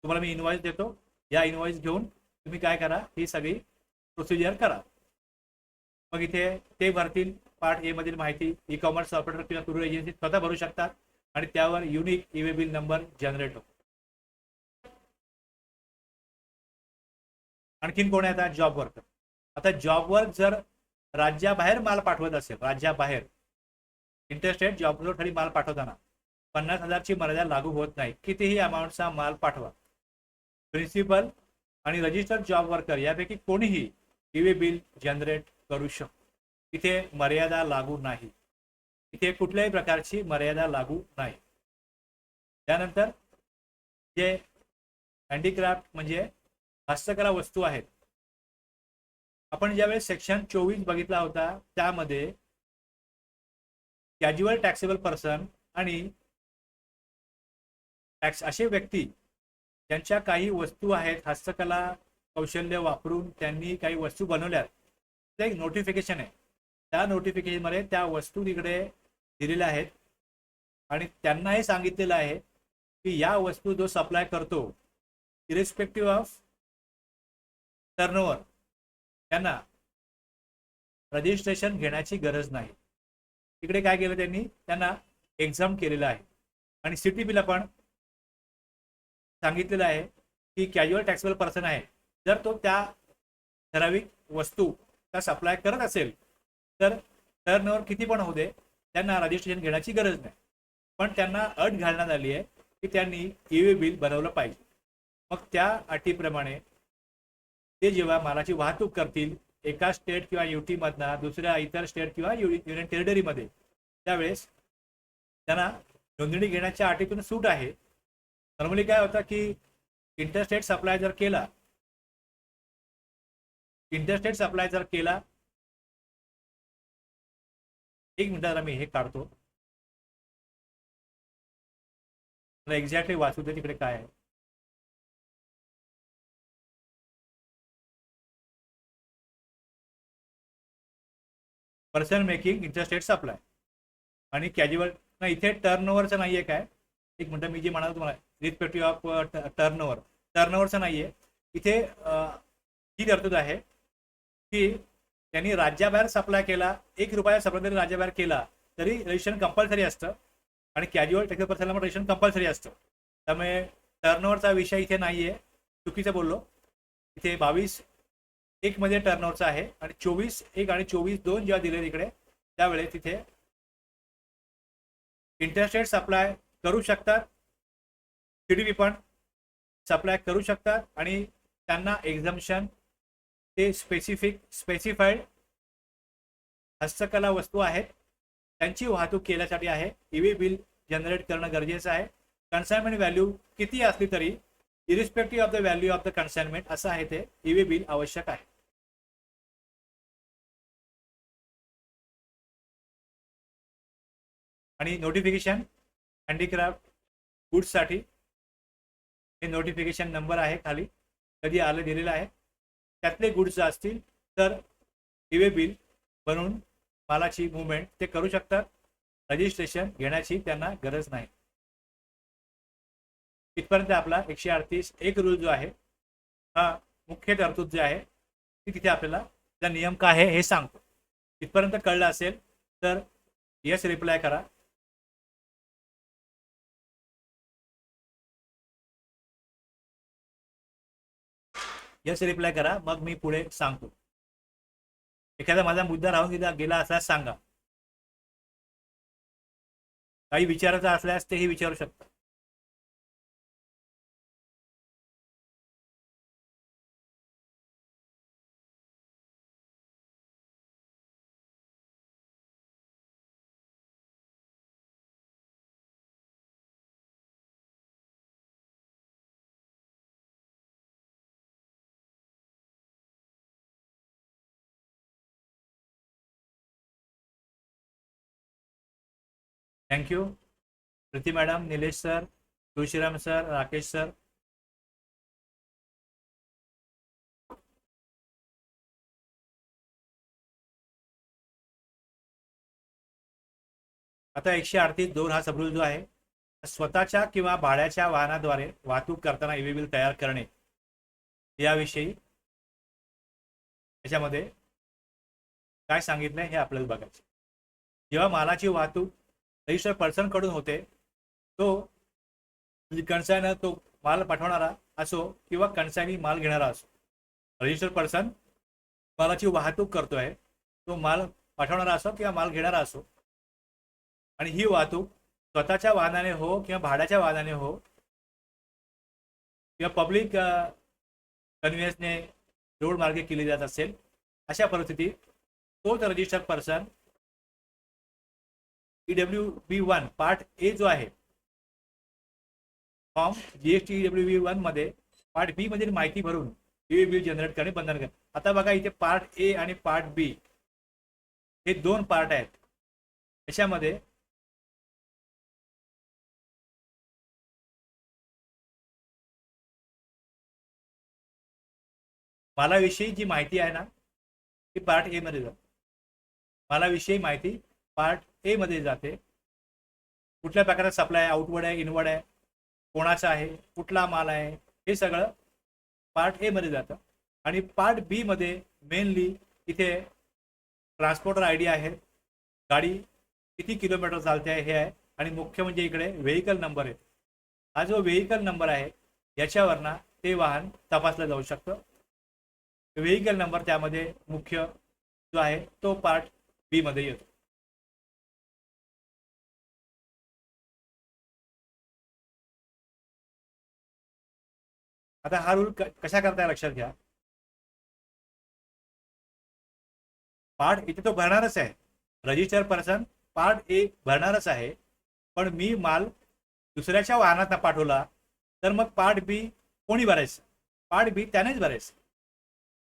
तुम्हाला मी इनवॉइस देतो, या इनवॉइस घेऊन तुम्ही काय करा, ही सगळी प्रोसिजर करा. मग इथे ते भरतील पार्ट ए मधील माहिती. ई कॉमर्स ऑपरेटर किंवा कुरिअर एजन्सी स्वतः भरू शकतात आणि त्यावर unique EV bill number generate होतो. आणखीन कोण आहे आता, जॉब वर्कर. आता जॉब वर्क जर राज्याबाहेर माल पाठवत असेल, राज्याबाहेर इंटरस्टेट जॉब खाली माल पाठवताना 50,000ची मर्यादा लागू होत नाही. कितीही अमाऊंटचा माल पाठवा. प्रिन्सिपल आणि रजिस्टर्ड जॉब वर्कर यापैकी कोणीही ईव्ही बिल जनरेट करू शकतो. इथे मर्यादा लागू नाही, इथे कुठल्याही प्रकारची मर्यादा लागू नाही. त्यानंतर जे हँडीक्राफ्ट म्हणजे हस्तकला वस्तू आहेत, आपण ज्यावेळेस सेक्शन 24 बघितला होता त्यामध्ये कॅज्युअल टॅक्सेबल पर्सन आणि टॅक्स असे व्यक्ती ज्यांच्या काही वस्तू आहेत, हस्तकला कौशल्य वापरून त्यांनी काही वस्तू बनवल्यात, ते एक नोटिफिकेशन आहे. त्या नोटिफिकेशनमध्ये त्या वस्तू तिकडे दिलेल्या आहेत आणि त्यांना हे सांगितलेलं आहे की या वस्तू जो सप्लाय करतो इरेस्पेक्टिव्ह ऑफ टर्नओव्हर त्यांना रजिस्ट्रेशन घेण्याची गरज नाही. तिकडे काय केलं त्यांनी, त्यांना एक्झाम केलेलं आहे. आणि सीटीपीला पण सांगितलेलं आहे की कॅज्युअल टॅक्सेबल पर्सन आहे, जर तो त्या ठराविक वस्तू त्या सप्लाय करत असेल तर टर्नओव्हर किती पण होऊ दे त्यांना रजिस्ट्रेशन घेण्याची गरज नाही. पण त्यांना अट घालण्यात आली आहे की त्यांनी ईव्ही बिल बनवलं पाहिजे. मग त्या अटीप्रमाणे ते जेव्हा मालाची वाहतूक करतील एका स्टेट किंवा युटी मधनं दुसऱ्या इतर स्टेट किंवा युनियन टेरिटरीमध्ये, त्यावेळेस त्यांना नोंदणी घेण्याच्या अटीतून सूट आहे. नॉर्मली काय होतं की इंटरस्टेट सप्लाय जर केला, एक मिनिटात मी हे काढतो, मला एक्झॅक्टली वाचू दे तिकडे काय आहे. पर्सन मेकिंग इंटरस्टेट सप्लाय आणि कॅज्युअल नाही, इथे टर्नओव्हरचं नाहीये काय, एक मिनिट मी जे म्हणाल तुम्हाला रिस्पेक्टिव्ह ऑफ टर्नओव्हरचं नाहीये इथे. ही तरतूद आहे की त्यांनी राज्याबाहेर सप्लाय केला, ₹1 सप्लाय जरी राज्याबाहेर केला तरी रजिस्ट्रेशन कंपल्सरी असतं आणि कॅज्युअल टॅक्सेबल पर्सनला रजिस्ट्रेशन कंपल्सरी असतं. त्यामुळे टर्नओव्हरचा विषय इथे नाहीये, चुकीचं बोललो. इथे 22(1) मध्ये टर्नओव्हरचा आहे आणि 24(1) आणि 24(2) जेव्हा दिले तिकडे त्यावेळेस तिथे इंटरस्टेट सप्लाय करू शकतात, CDP पण सप्लाय करू शकतात आणि त्यांना एक्झम्पशन ते स्पेसिफाईड हस्तकला वस्तू आहेत त्यांची वाहतूक केल्यासाठी आहे. ईव्ही बिल जनरेट करणं गरजेचं आहे. कन्साइनमेंट व्हॅल्यू किती असली तरी irrespective of the value of the consignment असं आहे ते ईव्ही बिल आवश्यक आहे. आणि नोटिफिकेशन हँडीक्राफ्ट गुड्ससाठी हे नोटिफिकेशन नंबर आहे खाली कधी आलं दिलेलं आहे. त्यातले गुड्स असतील तर ईव्ही बिल बनवून मालाची मुवमेंट ते करू शकतात. रजिस्ट्रेशन घेण्याची त्यांना गरज नाही. इथपर्यंत आपला 138 रूल जो आहे हा मुख्य तरतूद जे आहे ती तिथे आपल्याला नियम काय आहे हे सांगतो. इथपर्यंत कळलं असेल तर यस रिप्लाय करा. यस रिप्लाय करा, मग मी पुढे सांगतो. एखादा माझा मुद्दा राहून गेला असल्यास सांगा. काही विचारायचं असल्यास तेही विचारू शकता. Thank you. Preeti madam, Nilesh sir, Tulshiram sir, Rakesh sir. आता 138(2) हा सबरूल जो आहे स्वतःच्या किंवा भाड्याच्या वाहनाद्वारे वाहतूक करताना ईव्ही बिल तयार करणे याविषयी याच्यामध्ये काय सांगितलंय हे आपल्याला बघायचं. जेव्हा मालाची वाहतूक रजिस्टर पर्सन कडून होते तो कन्सायनर तो माल पाठवणारा असो किंवा कन्सायनी माल घेणारा असो, रजिस्टर पर्सन मालाची वाहतूक करतोय तो माल पाठवणारा असो किंवा माल घेणारा असो आणि ही वाहतूक स्वतःच्या वाहनाने हो किंवा भाड्याच्या वाहनाने हो किंवा पब्लिक कन्व्हिन्सने रोड मार्गे केली जात असेल अशा परिस्थितीत तोच registered person EWB1 part A जो आहे फॉर्म GST EWB1 मध्ये पार्ट बी मध्ये माहिती भरून ईव्ही बिल जनरेट करणे बंधनकारक. आता बघा इथे पार्ट ए आणि पार्ट बी हे दोन पार्ट आहेत. याच्यामध्ये मालाविषयी जी माहिती आहे ना ती पार्ट ए मध्ये जाते. मालाविषयी माहिती पार्ट ए मध्ये जाते. कुठल्या प्रकारचा सप्लाय, आउटवर्ड आहे, इनवर्ड आहे, कोणाचा आहे, कुठला माल आहे, हे सगळं पार्ट ए मध्ये जातं. आणि पार्ट बी मध्ये मेनली इथे ट्रान्सपोर्टर आयडी आहे, गाडी किती किलोमीटर चालते आहे हे आहे आणि मुख्य म्हणजे इकडे व्हेकल नंबर आहे. हा जो व्हेकल नंबर आहे याच्यावरनं ते वाहन तपासलं जाऊ शकतं. व्हेकल नंबर त्यामध्ये मुख्य जो आहे तो पार्ट बी मध्ये येतो. आता हा रूल कशा करताय लक्षात घ्या. पार्ट इथे तो भरणारच आहे, रजिस्टर पर्सन पार्ट ए भरणारच आहे. पण मी माल दुसऱ्याच्या वाहनात पाठवला तर मग पार्ट बी कोणी भरायचं? पार्ट बी त्यानेच भरायचं.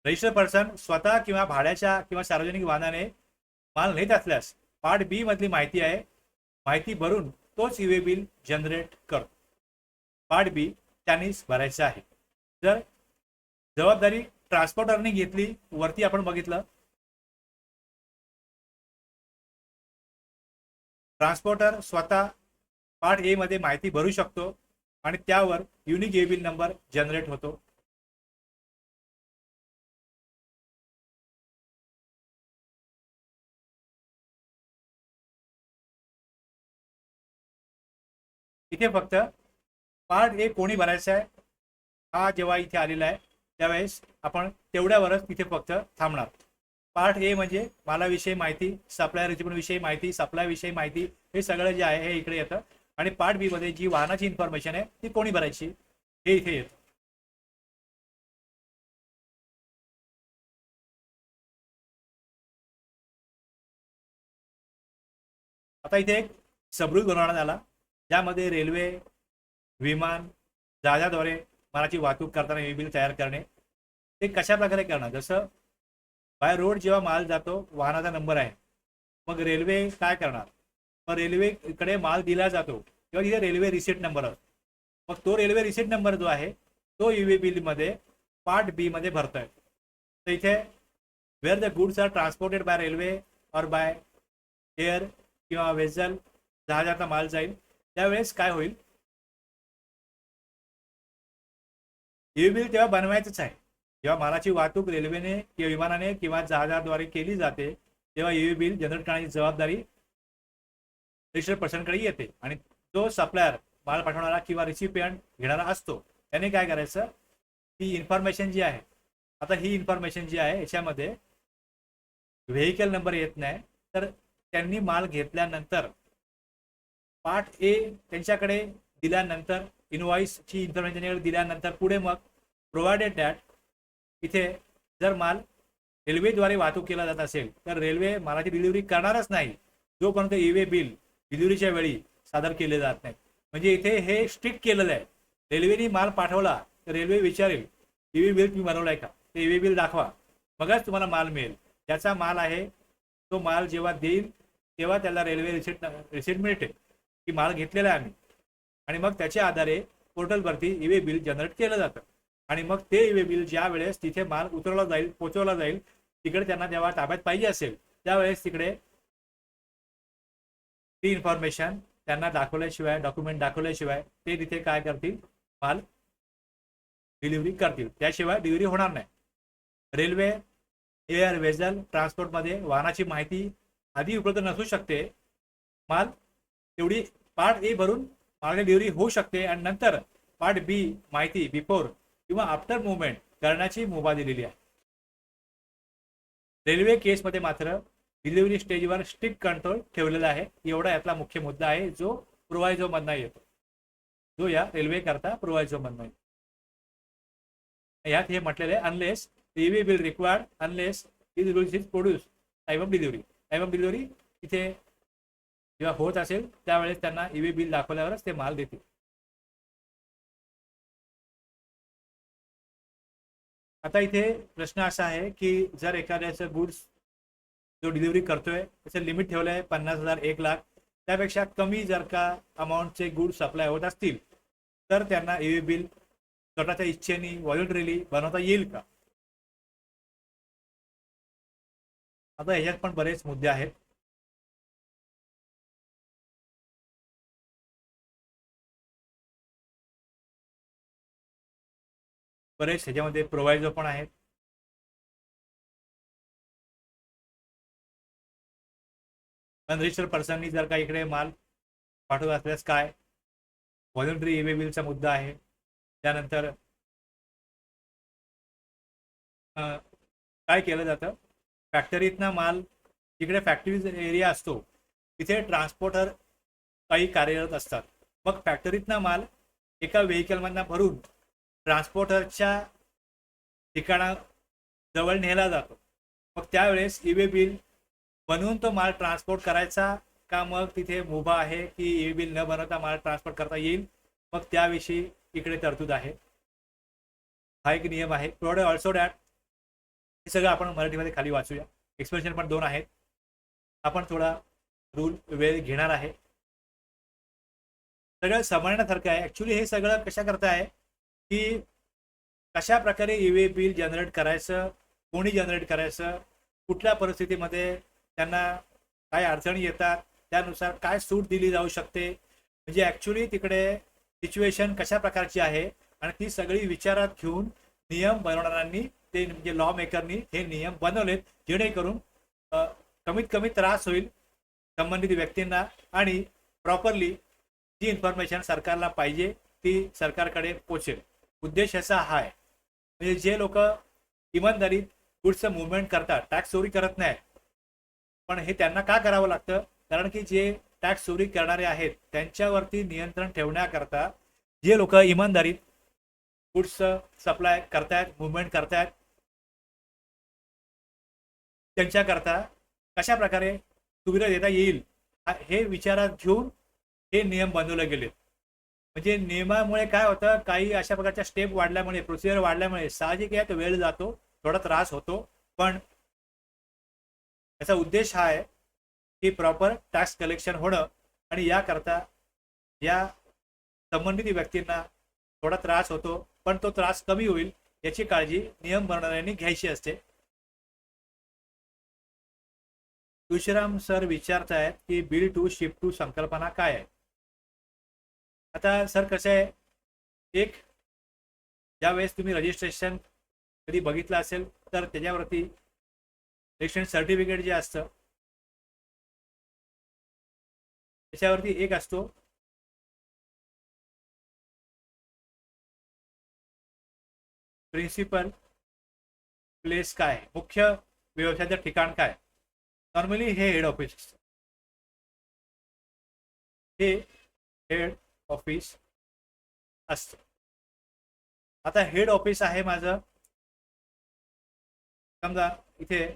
रजिस्टर पर्सन स्वतः किंवा भाड्याच्या किंवा सार्वजनिक वाहनाने माल नेत असल्यास पार्ट बी मधली माहिती आहे, माहिती भरून तोच ईव्ही बिल जनरेट करतो. पार्ट बी त्यांनीच भरायचं आहे. जर जबाबदारी ट्रान्सपोर्टरने घेतली, वरती आपण बघितलं ट्रान्सपोर्टर स्वतः पार्ट ए मध्ये माहिती भरू शकतो आणि त्यावर unique EV bill number generate होतो. इथे फक्त पार्ट ए कोणी भरायचा आहे हा जेव्हा इथे आलेला आहे त्यावेळेस आपण तेवढ्यावरच तिथे फक्त थांबणार. पार्ट ए म्हणजे मालाविषयी माहिती, सप्लायर रिजिमेंट विषयी माहिती, सप्लाय विषयी माहिती, हे सगळं जे आहे हे इकडे येतं. आणि पार्ट बी मध्ये जी वाहनाची इन्फॉर्मेशन आहे ती कोणी भरायची हे इथे येतं. आता इथे एक सबरूल बनवण्यात आला ज्यामध्ये रेल्वे, विमान, जहाजाद्वारे मालाची वाहतूक करताना ई बिल तयार करणे ते कशा प्रकारे करणार. जसं बाय रोड जेव्हा माल जातो वाहनाचा नंबर आहे, मग रेल्वे काय करणार, मग रेल्वेकडे माल दिला जातो तेव्हा तिथे रेल्वे रिसिट नंबर असतो. मग तो रेल्वे रिसिट नंबर जो आहे तो ई बिल मध्ये पार्ट बी मध्ये भरतोय. तर इथे where the goods are transported by railway और बाय एअर किंवा वेझल, जहाजाचा माल जाईल त्यावेळेस काय होईल, ई बिल तेव्हा बनवायचंच आहे. जेव्हा मालाची वाहतूक रेल्वेने किंवा विमानाने किंवा जहाजाद्वारे केली जाते तेव्हा ई बिल जनरेट करण्याची जबाबदारी रजिस्टर्ड पर्सनकडे येते आणि जो सप्लायर माल पाठवणारा किंवा रिसिपियंट घेणारा असतो त्याने काय करायचं, ही इन्फॉर्मेशन जी आहे, आता ही इन्फॉर्मेशन जी आहे याच्यामध्ये व्हेकल नंबर येत नाही, तर त्यांनी माल घेतल्यानंतर पार्ट ए त्यांच्याकडे दिल्यानंतर इनवॉइसची इन्फॉर्मेशन दिल्यानंतर पुढे मग प्रोव्हाइडेड दॅट इथे जर माल रेल्वेद्वारे वाहतूक केला जात असेल तर रेल्वे मालाची डिलिव्हरी करणारच नाही जोपर्यंत ई बिल डिलिव्हरीच्या वेळी सादर केले जात नाही. म्हणजे इथे हे स्ट्रिक्ट केलेलं आहे. रेल्वेने माल पाठवला तर रेल्वे विचारेल ई बिल तुम्ही बनवलाय का, ते ई बिल दाखवा, मगच तुम्हाला माल मिळेल. ज्याचा माल आहे तो माल जेव्हा देईल तेव्हा त्याला रेल्वे रिसिट मिळते की माल घेतलेला आहे आम्ही, आणि मग त्याच्या आधारे पोर्टलवरती ई बिल जनरेट केलं जातं. आणि मग ते ई बिल ज्या वेळेस तिथे माल उतरवला जाईल, पोचवला जाईल, तिकडे त्यांना जेव्हा ताब्यात पाहिजे असेल त्यावेळेस तिकडे ती इन्फॉर्मेशन त्यांना दाखवल्याशिवाय, डॉक्युमेंट दाखवल्याशिवाय ते तिथे काय करतील, माल डिलिव्हरी करतील, त्याशिवाय डिलिव्हरी होणार नाही. रेल्वे, एअर, वेझल ट्रान्सपोर्टमध्ये वाहनाची माहिती आधी उपलब्ध नसू शकते. माल तेवढी पार्ट ए भरून माल डिलिव्हरी होऊ शकते आणि नंतर पार्ट बी माहिती बिफोर किंवा आफ्टर मुवमेंट करण्याची मुभा दिलेली आहे. रेल्वे केसमध्ये मात्र डिलिव्हरी स्टेजवर स्ट्रिक्ट कंट्रोल ठेवलेला आहे. एवढा यातला मुख्य मुद्दा आहे जो प्रोव्हायझो मधनं येतो, जो या रेल्वे करता प्रोव्हायझो मधनं येतो. यात हे म्हटलेलं आहे unless E bill required unless is rules is produce time of delivery. Time of delivery इथे जेव्हा होत असेल त्यावेळेस त्यांना ई बिल दाखवल्यावरच ते माल देतील. आता इथे प्रश्न असा आहे की जर एखाद्याचं गुड्स जो डिलिव्हरी करतोय त्याचं लिमिट ठेवलं आहे 50,000, 1,00,000, त्यापेक्षा कमी जर का अमाऊंटचे गुड्स सप्लाय होत असतील तर त्यांना ई बिल स्वतःच्या इच्छेने व्हॉलंटरीली बनवता येईल का. आता ह्याच्यात पण बरेच मुद्दे आहेत. बरेच ह्याच्यामध्ये प्रोव्हायझो पण आहेत. अनरजिस्टर्ड पर्सननी जर का इकडे माल पाठवत असल्यास काय, व्हॉलंटरी ई बिलचा मुद्दा आहे. त्यानंतर काय केलं जातं, फॅक्टरीतनं माल, जिकडे फॅक्टरी एरिया असतो तिथे ट्रान्सपोर्टर काही कार्यरत असतात. मग फॅक्टरीतनं माल एका व्हेकलमधनं भरून ट्रान्सपोर्टरच्या ठिकाणा जवळ नेला जातो. मग त्यावेळेस ई बिल बनवून तो माल ट्रान्सपोर्ट करायचा का, मग तिथे मुभा आहे की ई बिल न बनवता माल ट्रान्सपोर्ट करता येईल, मग त्याविषयी इकडे तरतूद आहे. हा एक नियम आहे. प्रोव्हाइड ऑल्सो दॅट, हे सगळं आपण मराठीमध्ये खाली वाचूया. एक्सप्लेनेशन पण 2 आहेत. आपण थोडा रूल वेळ घेणार आहे. सगळं समजण्यासारखं आहे. ऍक्च्युली हे सगळं कशा करता आहे की कशा प्रकारे ई बिल जनरेट करायचं, कोणी जनरेट करायचं, कुठल्या परिस्थितीमध्ये त्यांना काय अडचणी येतात, त्यानुसार काय सूट दिली जाऊ शकते. म्हणजे ऍक्च्युली तिकडे सिच्युएशन कशा प्रकारची आहे आणि ती सगळी विचारात घेऊन नियम बनवणाऱ्यांनी, ते म्हणजे लॉ मेकरनी हे नियम बनवलेत जेणेकरून कमीत कमी त्रास होईल संबंधित व्यक्तींना आणि प्रॉपरली जी इन्फॉर्मेशन सरकारला पाहिजे ती सरकारकडे पोचेल. उद्देश याचा हा आहे. म्हणजे जे लोक इमानदारीत गुड्सचं मुवमेंट करतात, टॅक्स चोरी करत नाही, पण हे त्यांना का करावं लागतं, कारण की जे टॅक्स चोरी करणारे आहेत त्यांच्यावरती नियंत्रण ठेवण्याकरता जे लोक इमानदारीत गुड्स सप्लाय करतायत, मुवमेंट करतायत, त्यांच्याकरता कशा प्रकारे सुविधा देता येईल हे विचारात घेऊन हे नियम बनवले गेले. म्हणजे नियमामुळे काय होतं, काही अशा प्रकारच्या स्टेप वाढल्यामुळे, प्रोसिजर वाढल्यामुळे साहजिक आहे वेळ जातो, थोडा त्रास होतो, पण याचा उद्देश हा आहे की प्रॉपर टॅक्स कलेक्शन होणं आणि याकरता या संबंधित व्यक्तींना थोडा त्रास होतो पण तो त्रास कमी होईल याची काळजी नियम बनवणाऱ्यांनी घ्यायची असते. तुळशीराम सर विचारतायत की बिल टू शिफ्ट टू संकल्पना काय आहे. आता सर कसं आहे, एक ज्यावेळेस तुम्ही रजिस्ट्रेशन कधी बघितलं असेल तर त्याच्यावरती रजिस्ट्रेशन सर्टिफिकेट जे असतं त्याच्यावरती एक असतो प्रिन्सिपल प्लेस काय, मुख्य व्यवसायाचं ठिकाण काय. नॉर्मली हे हेड ऑफिस असतं, हे हेड ऑफिस असतं. आता हेड ऑफिस आहे माझं, समजा इथे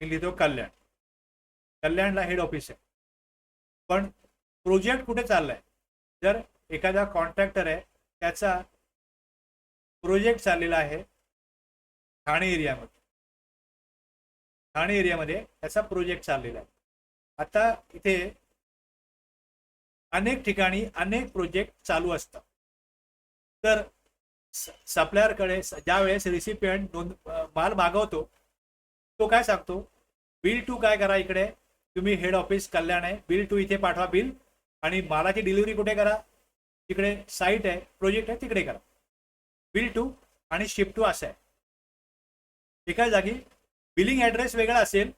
लिहितो कल्याण, कल्याणला हेड ऑफिस आहे. पण प्रोजेक्ट कुठे चाललाय, जर एखादा कॉन्ट्रॅक्टर आहे त्याचा प्रोजेक्ट चाललेला आहे ठाणे एरियामध्ये, ठाणे एरियामध्ये त्याचा प्रोजेक्ट चाललेला आहे. आता इथे अनेक ठिकाणी अनेक प्रोजेक्ट चालू असतात. तर सप्लायरकडे ज्या वेळेस रिसिपियंट माल मागवतो तो काय सांगतो, बिल टू काय करा, इकडे तुम्ही हेड ऑफिस कल्याण आहे, बिल टू इथे पाठवा बिल, आणि मालाची डिलिव्हरी कुठे करा, तिकडे साईट आहे, प्रोजेक्ट आहे तिकडे करा. बिल टू आणि शिफ्ट टू असं आहे. एका जागी बिलिंग ॲड्रेस वेगळा असेल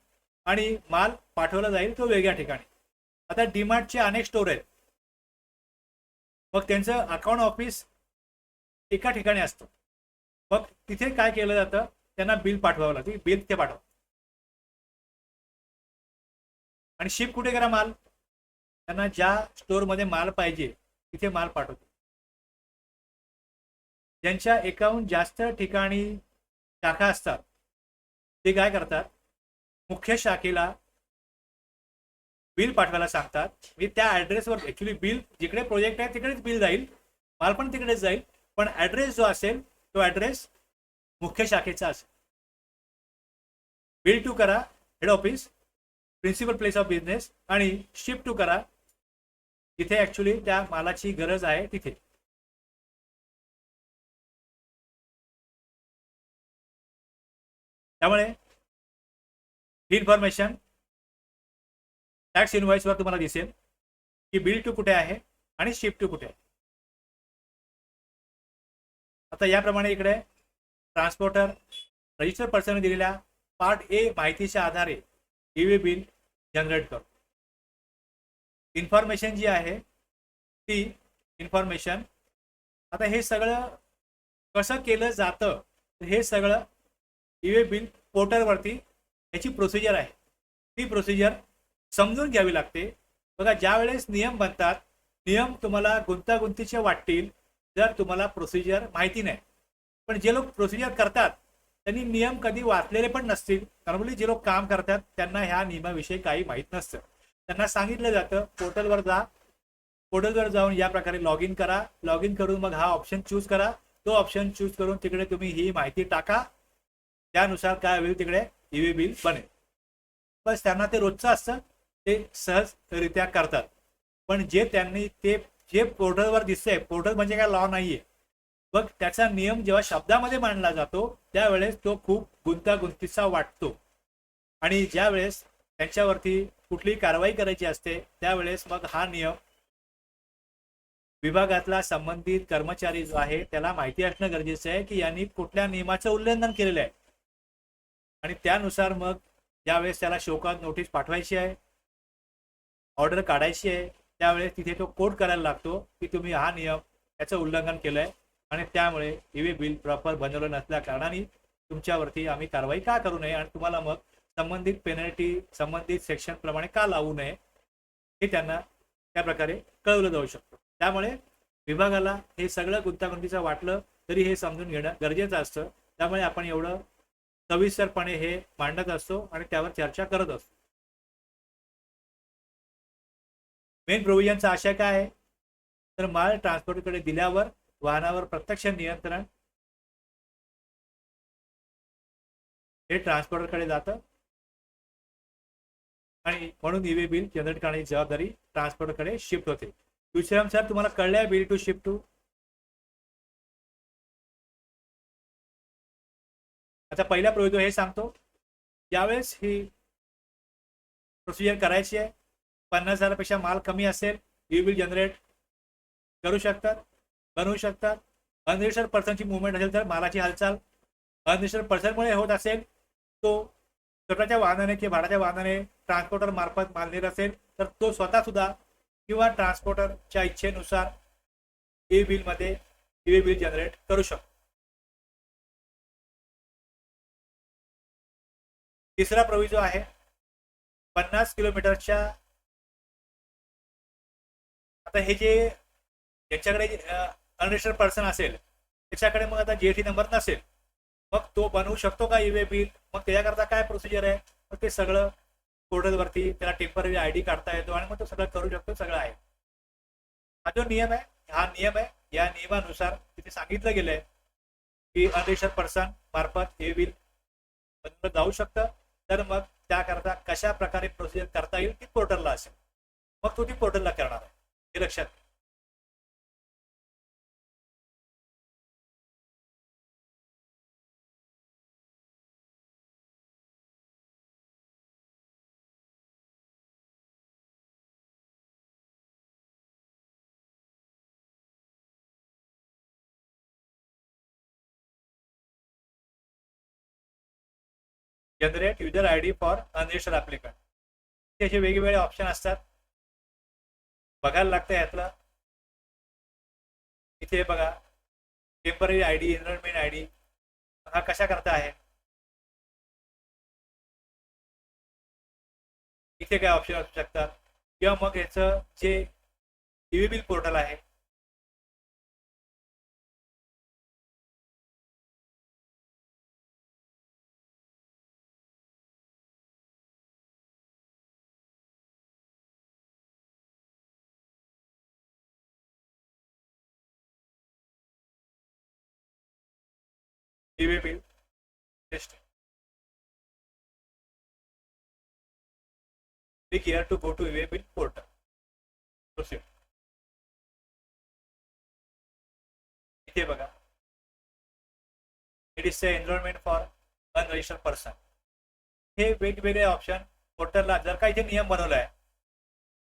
आणि माल पाठवला जाईल तो वेगळ्या ठिकाणी. आता डीमार्टचे अनेक स्टोर आहेत, मग त्यांचं अकाउंट ऑफिस एका ठिकाणी असतं, मग तिथे काय केलं जातं, त्यांना बिल पाठवावं लागतं, बिल तिथे पाठवा. आणि शिप कुठे करा माल, त्यांना ज्या स्टोअरमध्ये माल पाहिजे तिथे माल पाठवतो. ज्यांच्या अकाउंट जास्त ठिकाणी शाखा असतात ते काय करतात, मुख्य शाखेला बिल पाठवायला सांगतात. म्हणजे त्या ॲड्रेसवर ॲक्च्युली बिल जिकडे प्रोजेक्ट आहे तिकडेच बिल जाईल, माल पण तिकडेच जाईल, पण ॲड्रेस जो असेल तो ॲड्रेस मुख्य शाखेचा असेल. बिल टू करा head office, principal place of business, आणि शिफ्ट टू करा जिथे ॲक्च्युली त्या मालाची गरज आहे तिथे. त्यामुळे ही इन्फॉर्मेशन टॅक्स इनव्हॉइसवर तुम्हाला दिसेल की बिल टू कुठे आहे आणि शिफ्ट टू कुठे आहे. आता याप्रमाणे इकडे ट्रान्सपोर्टर रजिस्टर पर्सन दिलेल्या पार्ट ए माहितीच्या आधारे ईवे बिल जनरेट करतो. इन्फॉर्मेशन जी आहे ती इन्फॉर्मेशन, आता हे सगळं कसं केलं जातं, हे सगळं ईवे बिल पोर्टलवरती याची प्रोसिजर आहे, ती प्रोसिजर समजून घ्यावी लागते. बघा, ज्या वेळेस नियम बनतात, नियम तुम्हाला गुंतागुंतीचे वाटतील जर तुम्हाला प्रोसिजर माहिती नाही. पण जे लोक प्रोसिजर करतात त्यांनी नियम कधी वाचलेले पण नसतील. नॉर्मली जे लोक काम करतात त्यांना ह्या नियमाविषयी काही माहीत नसतं. त्यांना सांगितलं जातं पोर्टलवर जा, पोर्टलवर जाऊन या प्रकारे लॉग इन करा, लॉग इन करून मग हा ऑप्शन चूज करा, तो ऑप्शन चूज करून तिकडे तुम्ही ही माहिती टाका, त्यानुसार काय होईल तिकडे ईवे बिल बनेल. बस त्यांना ते रोजचं असतं, ते सहजरित्या करतात. पण जे त्यांनी ते जे पोर्टलवर दिसतंय, पोर्टल म्हणजे काय लॉ नाहीये, बघ त्याचा नियम जेव्हा शब्दामध्ये मांडला जातो त्यावेळेस तो खूप गुंतागुंतीचा वाटतो. आणि ज्या वेळेस त्यांच्यावरती कुठली कारवाई करायची असते त्यावेळेस मग हा नियम विभागातला संबंधित कर्मचारी जो आहे त्याला माहिती असणं गरजेचं आहे की यांनी कुठल्या नियमाचं उल्लंघन केलेलं आहे. आणि त्यानुसार मग ज्यावेळेस त्याला शोकाज नोटीस पाठवायची आहे, ऑर्डर काढायची आहे, त्यावेळेस तिथे तो कोड करायला लागतो की तुम्ही हा नियम याचं उल्लंघन केलंय आणि त्यामुळे ईवे बिल प्रॉपर बनवलं नसल्या कारणाने तुमच्यावरती आम्ही कारवाई का करू नये आणि तुम्हाला मग संबंधित पेनल्टी संबंधित सेक्शन प्रमाणे का लावू नये हे त्यांना त्या प्रकारे कळवलं जाऊ शकतं. त्यामुळे विभागाला हे सगळं गुंतागुंतीचं वाटलं तरी हे समजून घेणं गरजेचं असतं. त्यामुळे आपण एवढं सविस्तरपणे हे मांडत असतो आणि त्यावर चर्चा करत असतो. मेन प्रोव्हिजनचा आशय काय आहे तर माल ट्रान्सपोर्टकडे दिल्यावर वाहनावर प्रत्यक्ष नियंत्रण हे ट्रान्सपोर्टरकडे जातं आणि म्हणून ईवे बिल जनरेट करण्याची जबाबदारी ट्रान्सपोर्टरकडे शिफ्ट होते. दुसरं सर तुम्हाला कळलंय बिल टू शिफ्ट टू. आता पहिला प्रोव्हिजन हे सांगतो ज्यावेळेस ही प्रोसिजर करायची आहे 50,000पेक्षा माल कमी असेल ईवे बिल जनरेट करू शकतात बनवू शकतात. अनरजिस्टर्ड पर्सनची मुवमेंट असेल तर मालाची हालचाल अनरजिस्टर्ड पर्सनमुळे होत असेल तो स्वतःच्या वाहनाने किंवा भाड्याच्या वाहनाने ट्रान्सपोर्टर मार्फत माल नेत असेल तर तो स्वतः सुद्धा किंवा ट्रान्सपोर्टरच्या इच्छेनुसार ई बिलमध्ये ईवे बिल जनरेट करू शकतो. तिसरा प्रोव्हिजन आहे 50 किलोमीटरच्या. आता हे जे ज्याच्याकडे अनरजिस्टर्ड पर्सन असेल त्याच्याकडे मग आता जीएसटी नंबर नसेल मग तो बनवू शकतो का ईवे बिल. मग त्याच्याकरता काय प्रोसिजर आहे मग ते सगळं पोर्टलवरती त्याला टेम्पररी आयडी काढता येतो आणि मग तो सगळं करू शकतो. सगळं आहे. हा जो नियम आहे हा नियम आहे. या नियमानुसार तिथे सांगितलं गेलंय की अनरजिस्टर्ड पर्सन मार्फत ईवे बिल बनवलं जाऊ शकतं. तर मग त्याकरता कशा प्रकारे प्रोसिजर करता येईल ती पोर्टलला असेल मग तो ती पोर्टलला करणार आहे हे लक्षात. Generate user ID for unregistered applicant. त्याचे वेगवेगळे ऑप्शन असतात बघायला लागतं यातलं. इथे बघा temporary ID enrolment ID हा कशा करता आहे. इथे काय ऑप्शन असू शकतात किंवा मग याचं जे ईवे बिल पोर्टल आहे e-way bill system. Click here to go to e-way bill portal. Proceed. इथे बघा it is enrolment for unregistered person. हे वेगवेगळे ऑप्शन पोर्टलला जर का इथे नियम बनवला आहे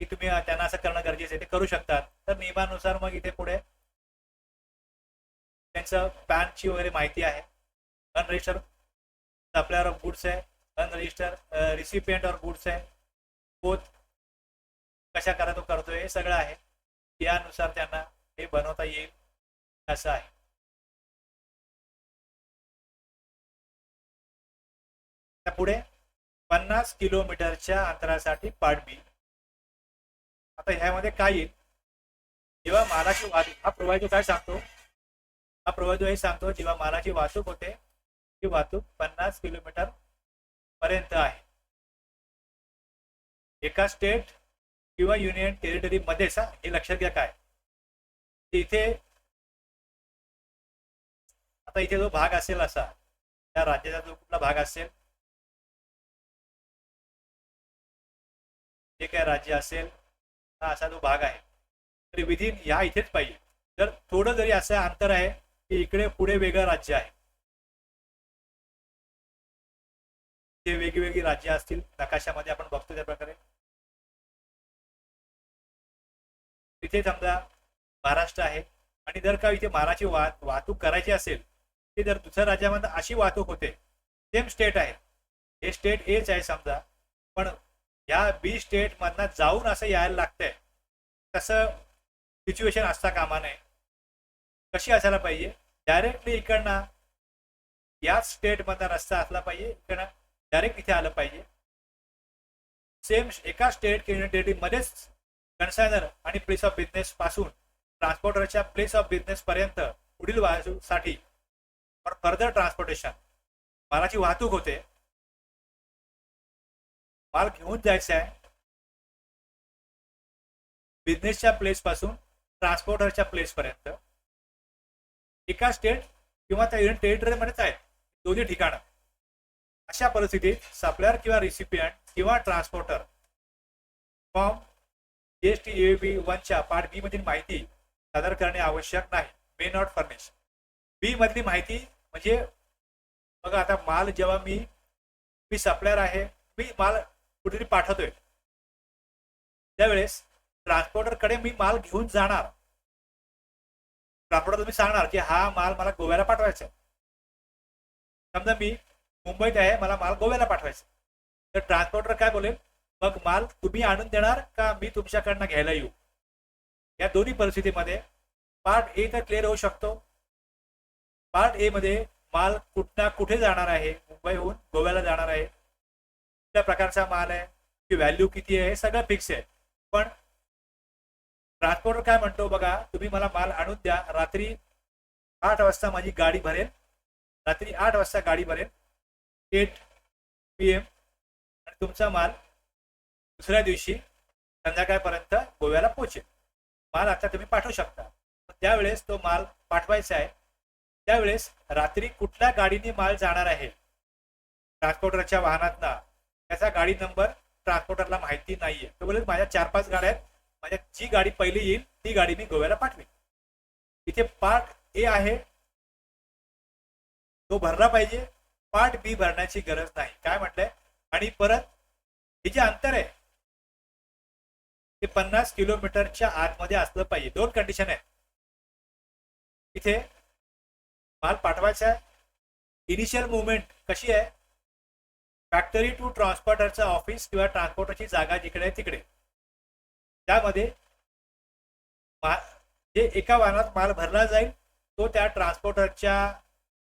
की तुम्ही त्यांना असं करणं गरजेचं आहे ते करू शकतात तर नियमानुसार मग इथे पुढे त्यांचं पॅनची वगैरे माहिती आहे. अनरजिस्टर्ड सप्लायर ऑफ गुड्स आहे अनरजिस्टर्ड रिसिपियंट ऑफ गुड्स आहे बोथ कशा करा तो करतोय हे सगळं आहे. यानुसार त्यांना हे बनवता येईल असं आहे. पुढे 50 किलोमीटरच्या अंतरासाठी पार्ट बी. आता ह्यामध्ये काय येईल जेव्हा मालाची वाहतूक हा प्रोव्हायडर काय सांगतो हा प्रोव्हायडर हे सांगतो जेव्हा मालाची वाहतूक होते ती वाहतूक 50 किलोमीटर पर्यंत आहे एका स्टेट किंवा युनियन टेरिटरी मध्येच. हे लक्षात घ्या काय इथे आता इथे जो भाग असेल असा त्या राज्याचा जो कुठला भाग असेल जे काय राज्य असेल हा असा जो भाग आहे तरी विधिन या इथेच पाहिजे. तर थोडं जरी असं अंतर आहे की इकडे पुढे वेगळं राज्य आहे ते वेगवेगळी राज्य असतील नकाशामध्ये आपण बघतो त्या प्रकारे. इथे समजा महाराष्ट्र आहे आणि जर का इथे मालाची वाहतूक करायची असेल की जर दुसऱ्या राज्यामध्ये अशी वाहतूक होते सेम स्टेट आहे हे स्टेट एच आहे समजा पण या बी स्टेट मधनं जाऊन असं यायला लागतंय तसं सिच्युएशन असता कामा नये. कशी असायला पाहिजे डायरेक्टली इकडनं याच स्टेट मधला रस्ता असला पाहिजे, इकडं डायरेक्ट इथे आलं पाहिजे. सेम एका स्टेट युनिटेटी मध्येच कन्सायनर आणि प्लेस ऑफ बिझनेस पासून ट्रान्सपोर्टरच्या प्लेस ऑफ बिझनेस पर्यंत पुढील वाहतुकीसाठी फर्दर ट्रान्सपोर्टेशन मालाची वाहतूक होते. माल घेऊन जायचा आहे बिझनेसच्या प्लेस पासून ट्रान्सपोर्टरच्या प्लेस पर्यंत, एका स्टेट किंवा त्या युनियन टेरिटरीमध्येच आहेत दोन्ही ठिकाणं. अशा परिस्थितीत सप्लायर किंवा रिसिपियंट किंवा ट्रान्सपोर्टर फॉर्म जीएसटी 1च्या पार्ट बी मधील माहिती सादर करणे आवश्यक नाही. May not furnish. बी मधली माहिती म्हणजे बघा, आता माल जेव्हा मी सप्लायर आहे, मी माल कुठेतरी पाठवतोय, त्यावेळेस ट्रान्सपोर्टरकडे मी माल घेऊन जाणार. ट्रान्सपोर्टर तुम्ही सांगणार की हा माल मला गोव्याला पाठवायचा आहे. समजा मी मुंबईत आहे, मला माल गोव्याला पाठवायचा, तर ट्रान्सपोर्टर काय बोलेल, मग माल तुम्ही आणून देणार का मी तुमच्याकडनं घ्यायला येऊ. या दोन्ही परिस्थितीमध्ये पार्ट ए तर क्लिअर होऊ शकतो. पार्ट ए मध्ये माल कुठे जाणार आहे, मुंबईहून गोव्याला जाणार आहे, कुठल्या प्रकारचा माल आहे, की व्हॅल्यू किती आहे, हे सगळं फिक्स आहे. पण ट्रान्सपोर्टर काय म्हणतो, बघा तुम्ही मला माल आणून द्या, रात्री 8 वाजता माझी गाडी भरेल, रात्री 8 वाजता गाडी भरेल 8 PM, आणि तुमचा माल दुसऱ्या दिवशी संध्याकाळपर्यंत गोव्याला पोहोचेल. माल आता तुम्ही पाठवू शकता. त्यावेळेस तो माल पाठवायचा आहे, त्यावेळेस रात्री कुठल्या गाडीने माल जाणार आहे ट्रान्सपोर्टरच्या वाहनातनं, त्याचा गाडी नंबर ट्रान्सपोर्टरला माहिती नाहीये. तो बोलेल माझ्या 4-5 गाड्या आहेत, माझ्या जी गाडी पहिली येईल ती गाडी मी गोव्याला पाठवेल. इथे पार्ट ए आहे तो भरला पाहिजे, पार्ट बी भरण्याची गरज नाही. काय म्हटलंय, आणि परत हे जे अंतर आहे ते 50 किलोमीटरच्या आतमध्ये असलं पाहिजे. 2 कंडिशन आहे इथे. माल पाठवायचा, इनिशियल मुवमेंट कशी आहे, फॅक्टरी टू ट्रान्सपोर्टरचं ऑफिस किंवा ट्रान्सपोर्टरची जागा जिकडे आहे तिकडे, त्यामध्ये जे एका वाहनात माल भरला जाईल तो त्या ट्रान्सपोर्टरच्या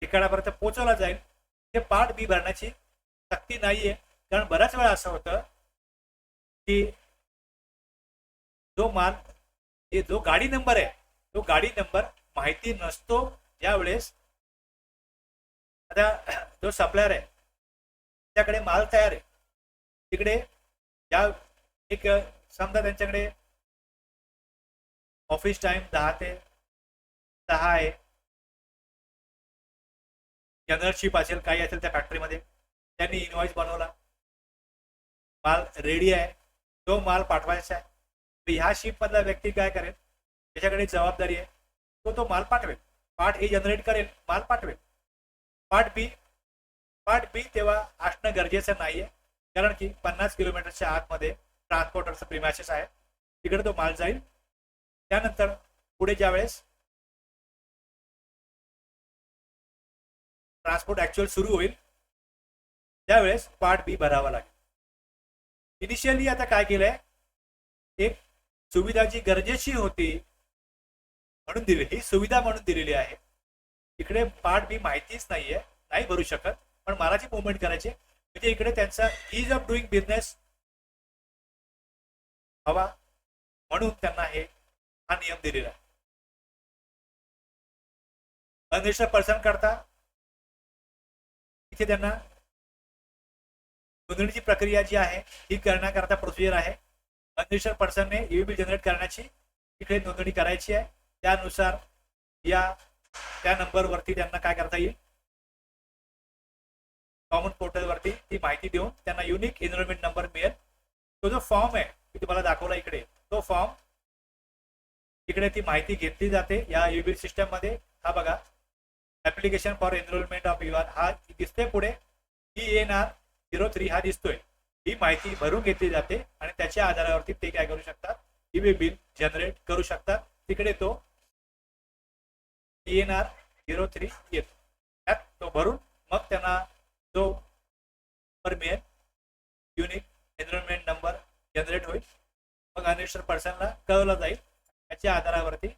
ठिकाणापर्यंत पोहोचवला जाईल. हे पार्ट बी भरण्याची सक्ती नाहीये, कारण बऱ्याच वेळा असं होतं की जो माल, जो गाडी नंबर आहे तो गाडी नंबर माहिती नसतो. ज्यावेळेस आता जो सप्लायर आहे त्याकडे माल तयार आहे, तिकडे ज्या एक समजा त्यांच्याकडे ऑफिस टाइम 10 ते 6 आहे, जनरल शिप असेल काही असेल त्या फॅक्टरीमध्ये, त्यांनी इनवॉइस बनवला, माल रेडी आहे, तो माल पाठवायचा आहे. तर ह्या शिप मधला व्यक्ती काय करेल, त्याच्याकडे जबाबदारी आहे, तो माल पाठवेल, पार्ट ए जनरेट करेल, माल पाठवेल. पार्ट बी तेव्हा असणं गरजेचं नाहीये, कारण की 50 किलोमीटरच्या आतमध्ये ट्रान्सपोर्टरचं प्रिमायसेस आहे, तिकडे तो माल जाईल. त्यानंतर पुढे ज्या वेळेस ट्रान्सपोर्ट ऍक्च्युअल सुरू होईल त्यावेळेस पार्ट बी भरावा लागेल. इनिशियली आता काय केलंय, एक सुविधा जी गरजेची होती म्हणून दिली, ही सुविधा म्हणून दिलेली आहे. इकडे पार्ट बी माहितीच नाहीये, नाही भरू शकत, पण मालाची मुवमेंट करायची, म्हणजे इकडे त्यांचा इज ऑफ डुईंग बिझनेस हवा म्हणून त्यांना हा नियम दिलेला आहे. अनरजिस्टर्ड पर्सन करता इथे त्यांना नोंदणीची प्रक्रिया जी आहे ही करण्याकरता प्रोसिजर आहे. अनरजिस्टर्ड पर्सनने ईव्हीबी जनरेट करण्याची इकडे नोंदणी करायची आहे. त्यानुसार त्या नंबरवरती त्यांना काय करता येईल, कॉमन पोर्टलवरती ती माहिती देऊन त्यांना युनिक एनरोलमेंट नंबर मिळेल. तो जो फॉर्म आहे मी तुम्हाला दाखवला इकडे, तो फॉर्म इकडे ती माहिती घेतली जाते या ईव्हीबी सिस्टम मध्ये. हा बघा, application for enrolment of you're हा दिसतोय, पुढे ENR 03 हा दिसतोय. ही माहिती भरून घेतली जाते आणि त्याच्या आधारावरती ते काय करू शकतात, ईव्हीबी बिल जनरेट करू शकतात. तिकडे तो ENR 03 येतो, त्यात तो भरून मग त्यांना जो मिळेल युनिक एनरोलमेंट नंबर जनरेट होईल. मग अनरजिस्टर्ड पर्सनला कळवला जाईल. त्याच्या आधारावरती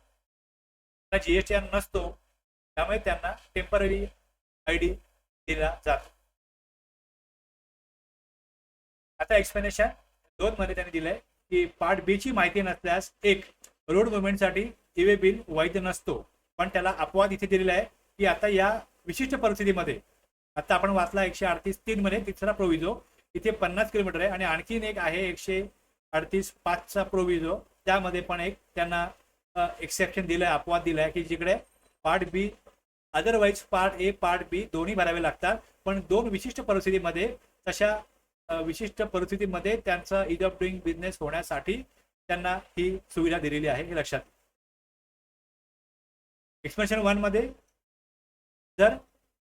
GST नसतो, त्यामुळे त्यांना टेम्पररी ID दिला जातो. आता एक्सप्लेनेशन 2 मध्ये त्यांनी दिलंय की पार्ट बी ची माहिती नसल्यास एक रोड मुवमेंटसाठी ईवे बिल वैध नसतो, पण त्याला अपवाद इथे दिलेला आहे की आता या विशिष्ट परिस्थितीमध्ये आता आपण वाचला 138(3) मध्ये तिसरा प्रोविजो, इथे 50 किलोमीटर आहे आणि आणखीन एक आहे 138(5) प्रोविजो, त्यामध्ये पण एक त्यांना एक्सेप्शन दिलंय, अपवाद दिलाय की जिकडे part B otherwise part A part B दोन्ही भरावे लागतात, पण दोन विशिष्ट परिस्थितीमध्ये तशा विशिष्ट परिस्थितीमध्ये त्यांचा इज ऑफ डुईंग बिझनेस होण्यासाठी त्यांना ही सुविधा दिलेली आहे, हे लक्षात. एक्सप्लेनेशन 1 मध्ये जर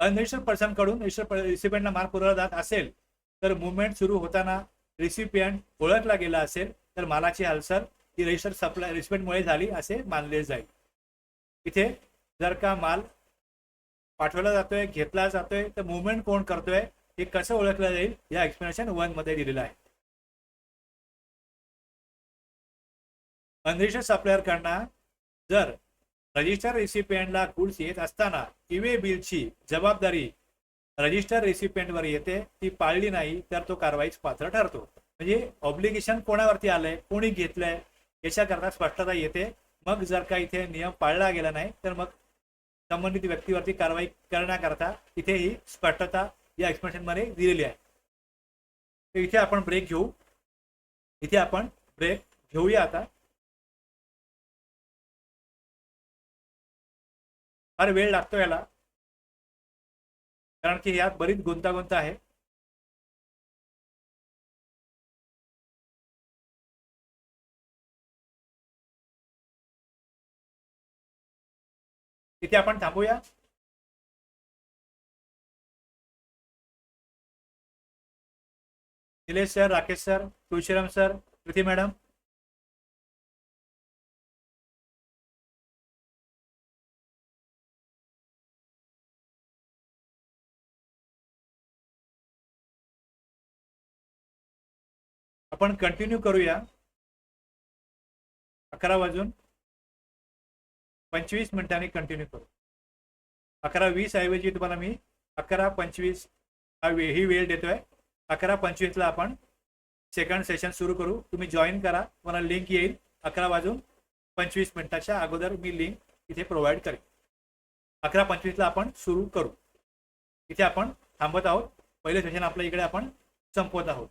अनरजिस्टर्ड पर्सन कडून रिसिपियंटला माल पुरवला जात असेल तर मुवमेंट सुरू होताना रिसिपियंट ओळखला गेला असेल तर मालाची हालचाल ही रजिस्टर्ड सप्लाय रिसिपियंटमुळे झाली असे मानले जाईल. इथे जर का माल पाठवला जातोय, घेतला जातोय, तर मुवमेंट कोण करतोय हे कसं ओळखलं जाईल या एक्सप्लेनेशन 1 मध्ये दिलेलं आहे. अनरजिस्टर्ड सप्लायर कडनं जर रजिस्टर रेसिपियंटला गुड्स येत असताना ईवे बिलची जबाबदारी रजिस्टर रेसिपियंटवर येते, ती पाळली नाही तर तो कारवाईस पात्र ठरतो. म्हणजे ऑब्लिगेशन कोणावरती आलंय, कोणी घेतलंय याच्याकरता स्पष्टता येते. मग जर का इथे नियम पाळला गेला नाही तर मग संबंधित व्यक्तीवरती कारवाई करण्याकरता इथे ही स्पष्टता या एक्सप्लेनेशन मध्ये दिलेली आहे. तर इथे आपण ब्रेक घेऊ, इथे आपण ब्रेक घेऊया. आता फार वेळ लागतो याला, कारण की यात बरीच गुंतागुंत आहे. इथे आपण थांबूया. Nilesh sir, Rakesh sir, Tulshiram sir, Preeti madam. आपण कंटिन्यू करूया. 11:25 कंटिन्यू करू. 11:20 ऐवजी तुम्हाला मी 11:25 ही वेळ देतोय. 11:25 ला आपण सेकंड सेशन सुरू करू. तुम्ही जॉईन करा, तुम्हाला लिंक येईल. 11:25 अगोदर मी लिंक इथे प्रोव्हाइड करेन. 11:25 ला आपण सुरू करू. इथे आपण थांबत आहोत. पहिले सेशन आपल्या इकडे आपण संपवत आहोत.